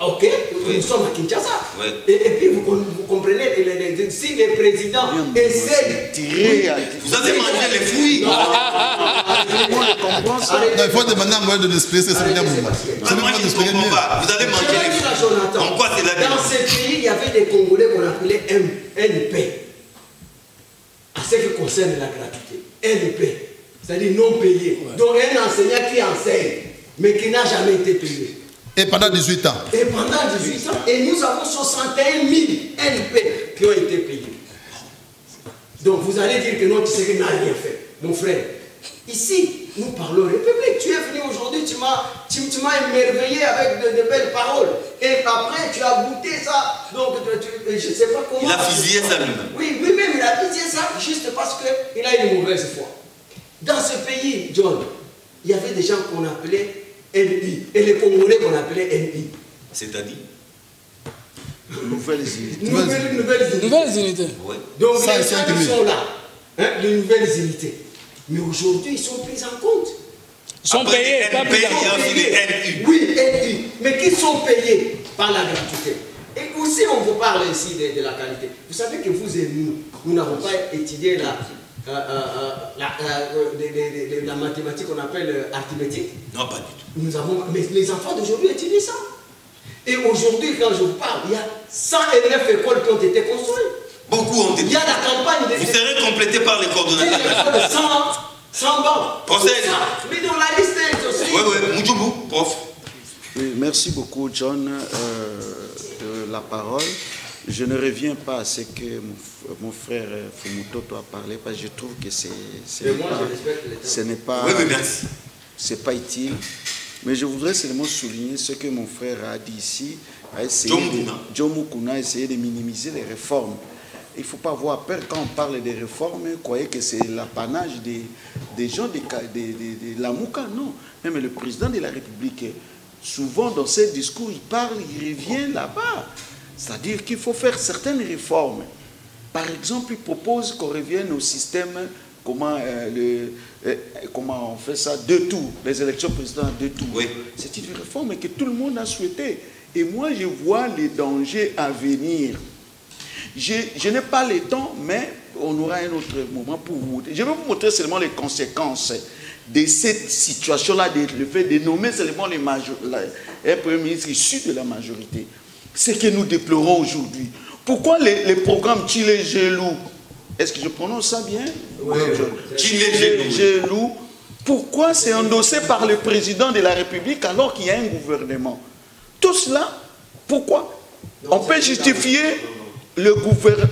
Ok, nous sommes à Kinshasa. Ouais. Et puis vous comprenez, si les présidents essaient de... Vous avez mangé les fruits. Non, il faut demander à moi de l'expliquer, c'est bien Mouma. Vous allez manger les fruits. En quoi c'est la Dans ces pays, il y avait des Congolais qu'on appelait NP. À ce qui concerne la gratuité. NP, c'est-à-dire non payé. Ouais. Donc un enseignant qui enseigne, mais qui n'a jamais été payé. Et pendant 18 ans. Et pendant 18 ans. Et nous avons 61 000 NP qui ont été payés. Donc vous allez dire que notre Tshisekedi n'a rien fait. Mon frère, ici, nous parlons République. Tu es venu aujourd'hui, tu m'as émerveillé avec de belles paroles. Et après, tu as goûté ça. Donc, je ne sais pas comment... Il a fusillé ça lui-même. Oui, lui-même, il a fusillé ça juste parce qu'il a une mauvaise foi. Dans ce pays, John, il y avait des gens qu'on appelait NI. Et les Congolais qu'on appelait NI. C'est-à-dire Nouvelles unités. Nouvelles unités. Ouais. Donc, les gens sont là. Hein, les nouvelles unités. Mais aujourd'hui, ils sont pris en compte. Ils sont payés. Oui, NI. Mais qui sont payés par la gratuité. Et aussi, on vous parle ici de la qualité. Vous savez que vous et nous n'avons pas étudié la mathématique qu'on appelle arithmétique. Non, pas du tout. Mais les enfants d'aujourd'hui étudient ça. Et aujourd'hui, quand je vous parle, il y a 109 écoles qui ont été construites. Beaucoup ont été. Il y a la campagne de... Vous serez complété par les coordonnateurs. 100 bancs. Procès. Mais dans la liste est aussi... Oui, Moudjoubou, prof. Oui, merci beaucoup, John, de la parole. Je ne reviens pas à ce que mon frère Fumutoto a parlé, parce que je trouve que ce n'est pas... Oui, merci. C'est pas utile. Mais je voudrais seulement souligner ce que mon frère a dit ici. John Mukuna a essayé de minimiser les réformes. Il ne faut pas avoir peur quand on parle des réformes, croyez que c'est l'apanage des gens de la Mouka. Non. Même le président de la République, souvent dans ses discours, il parle, il revient là-bas. C'est-à-dire qu'il faut faire certaines réformes. Par exemple, il propose qu'on revienne au système, comment on fait ça, 2 tours, les élections présidentielles 2 tours. Oui. C'est une réforme que tout le monde a souhaité. Et moi, je vois les dangers à venir. Je n'ai pas le temps, mais on aura un autre moment pour vous. Je vais vous montrer seulement les conséquences de cette situation-là, le fait de nommer seulement un Premier ministre issu de la majorité. Ce que nous déplorons aujourd'hui. Pourquoi les programmes Tchilé-Gelou, est-ce que je prononce ça bien? Oui. Tchilé-Gelou. Pourquoi c'est endossé par le président de la République alors qu'il y a un gouvernement? Tout cela, pourquoi? On peut justifier le gouvernement.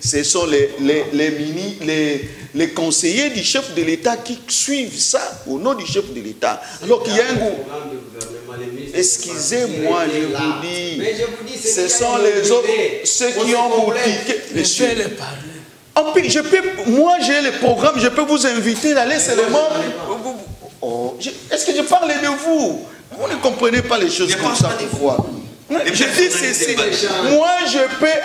Ce sont les conseillers du chef de l'État qui suivent ça au nom du chef de l'État. Alors qu'il y a un gouvernement. Excusez-moi, je vous dis, ce sont les autres, ceux qui ont boutiqué. Monsieur, moi j'ai le programme, je peux vous inviter d'aller seulement. Est-ce que je parle de vous? Vous ne comprenez pas les choses comme ça, pourquoi? Je dis ceci, moi je peux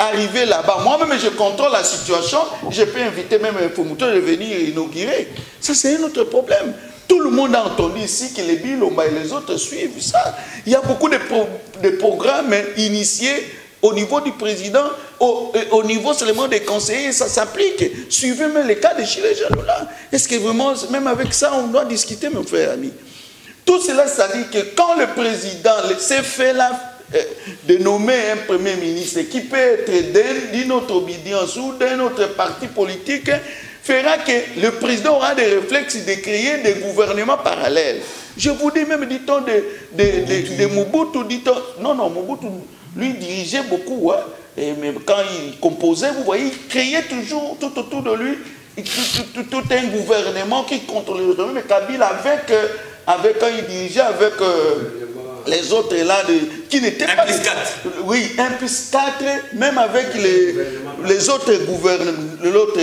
arriver là-bas, moi-même je contrôle la situation, je peux inviter même un promoteur de venir inaugurer. Ça c'est un autre problème. Tout le monde a entendu ici que les Bilomba et les autres suivent ça. Il y a beaucoup de programmes initiés au niveau du président, au niveau seulement des conseillers, ça s'applique. Suivez même les cas de Chile Jaloux là. Est-ce que vraiment, même avec ça, on doit discuter, mon frère ami? Tout cela, ça dit que quand le président s'est fait là de nommer un premier ministre qui peut être d'une autre obédience ou d'un autre parti politique, fera que le président aura des réflexes de créer des gouvernements parallèles. Je vous dis même, dit-on, de Mobutu, dit-on, non, Mobutu, lui, dirigeait beaucoup, hein, et même quand il composait, vous voyez, il créait toujours tout autour de lui tout un gouvernement qui contrôlait le domaine, mais Kabila quand il dirigeait avec les autres là, qui n'étaient pas... 1+4. Oui, 1+4, même avec les autres gouverneurs, l'autre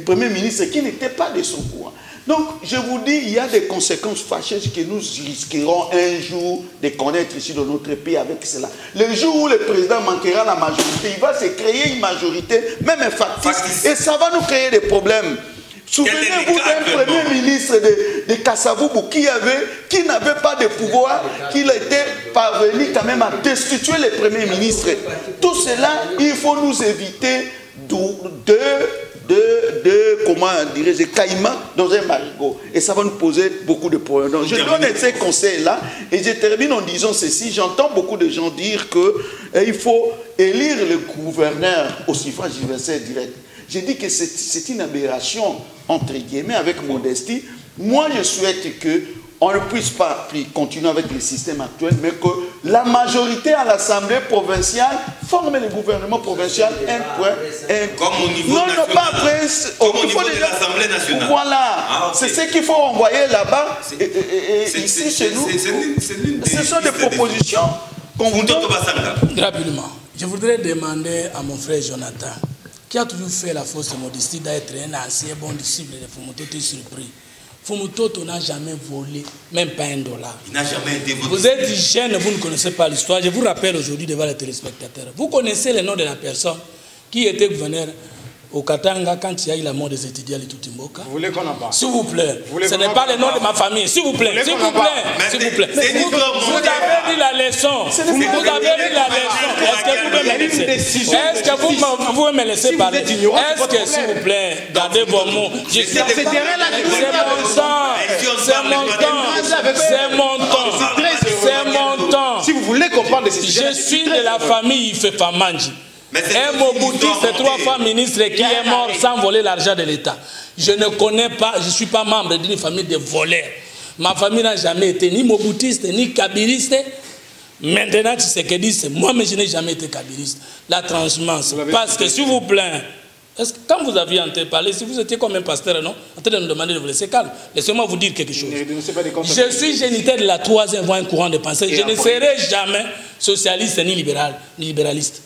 premier ministre qui n'était pas de son courant. Donc, je vous dis, il y a des conséquences fâcheuses que nous risquerons un jour de connaître ici dans notre pays avec cela. Le jour où le président manquera la majorité, il va se créer une majorité, même factice, et ça va nous créer des problèmes. Souvenez-vous d'un premier ministre de Kassavoubou qui n'avait pas de pouvoir, qu'il était parvenu quand même à destituer le premier ministre. Tout cela, il faut nous éviter comment dirais-je, caïmans dans un marigot. Et ça va nous poser beaucoup de problèmes. Donc, je donne ces conseils-là et je termine en disant ceci. J'entends beaucoup de gens dire qu'il faut élire le gouverneur au suffrage universel direct. J'ai dit que c'est une aberration, entre guillemets, avec modestie. Moi, je souhaite qu'on ne puisse pas continuer avec le système actuel, mais que la majorité à l'Assemblée provinciale forme le gouvernement provincial comme au niveau national. Non, pas après. Comme au niveau de l'Assemblée nationale. Voilà. C'est ce qu'il faut envoyer là-bas. Ici, chez nous, ce sont des propositions qu'on vous donne. Rapidement, je voudrais demander à mon frère Jonathan, qui a toujours fait la fausse modestie d'être un ancien bon disciple de Fumutoto surpris. Fumutoto n'a jamais volé, même pas $1. Il n'a jamais été volé. Vous êtes jeune, vous ne connaissez pas l'histoire. Je vous rappelle aujourd'hui devant les téléspectateurs. Vous connaissez le nom de la personne qui était gouverneur au Katanga quand il y a eu la mort des étudiants à Tutimboka. Vous voulez qu'on en parle? S'il vous plaît. Ce n'est pas le nom de ma famille. S'il vous plaît. S'il vous plaît. S'il vous plaît. Vous avez dit la leçon. Vous avez dit la leçon. Est-ce que vous pouvez me laisser? Est-ce que vous pouvez me laisser parler? Est-ce que, s'il vous plaît, gardez vos mots. C'est mon temps. C'est mon temps. C'est mon temps. C'est mon temps. Si vous voulez qu'on parle de ces sujets, je suis de la famille Ifefamanji. Un Mobutu, c'est 3 fois ministre qui est mort sans voler l'argent de l'État. Je ne connais pas, je ne suis pas membre d'une famille de voleurs. Ma famille n'a jamais été ni mobutiste, ni kabiriste. Maintenant, tu sais que dit, moi, mais je n'ai jamais été kabiriste. La transhumance. Parce que, s'il vous plaît, est-ce que quand vous aviez entendu parler, si vous étiez comme un pasteur, non, en train de nous demander de vous laisser calme, laissez-moi vous dire quelque chose. Je suis géniteur de la 3e voie, un courant de pensée. Je ne serai jamais socialiste ni libéral, ni libéraliste.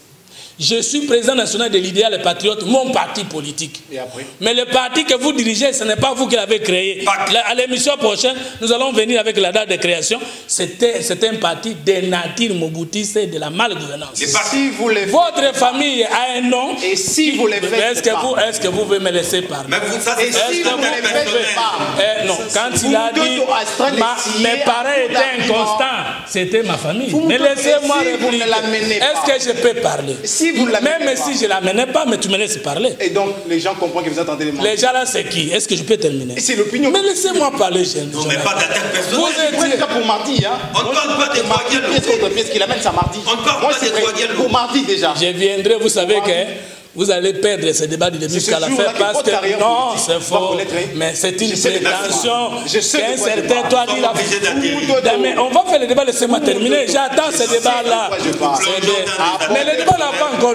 Je suis président national de l'idéal et patriote, mon parti politique. Et après? Mais le parti que vous dirigez, ce n'est pas vous qui l'avez créé. À l'émission prochaine, nous allons venir avec la date de création. C'était un parti de nature mobutiste et de la malgouvernance. Si vous les Votre famille a un nom. Et si vous les faites Est-ce que vous pouvez me laisser parler? Mais vous, ça, et si vous ne les faites pas, non, quand il a dit mes parents étaient inconstants, c'était ma famille. Mais laissez-moi répliquer. Est-ce que je peux parler? Même si je ne l'amenais pas, mais tu me laisses parler. Et donc, les gens comprennent que vous attendez les mots. Les gens là, c'est qui? Est-ce que je peux terminer? C'est l'opinion. Mais laissez-moi parler, jeune. Non, mais pas d'attaque personnelle. Vous étiez... pour mardi, hein. On ne parle pas des trois gueules. Pièce contre pièce qu'il amène, ça mardi. On ne parle pas des trois gueules. Pour mardi déjà. Je viendrai, vous savez que vous allez perdre ce débat du début jusqu'à la fin parce que non, c'est faux. Mais c'est une prétention qu'un certain toi dit la mais on va faire le débat, laissez-moi terminer. J'attends ce débat-là. Mais le débat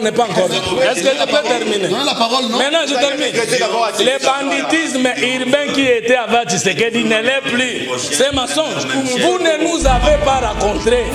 n'est pas encore. Est-ce que je peux terminer? Maintenant, je termine. Le banditisme urbain qui était avant Tshisekedi ne l'est plus. C'est mensonge. Vous ne nous avez pas rencontrés.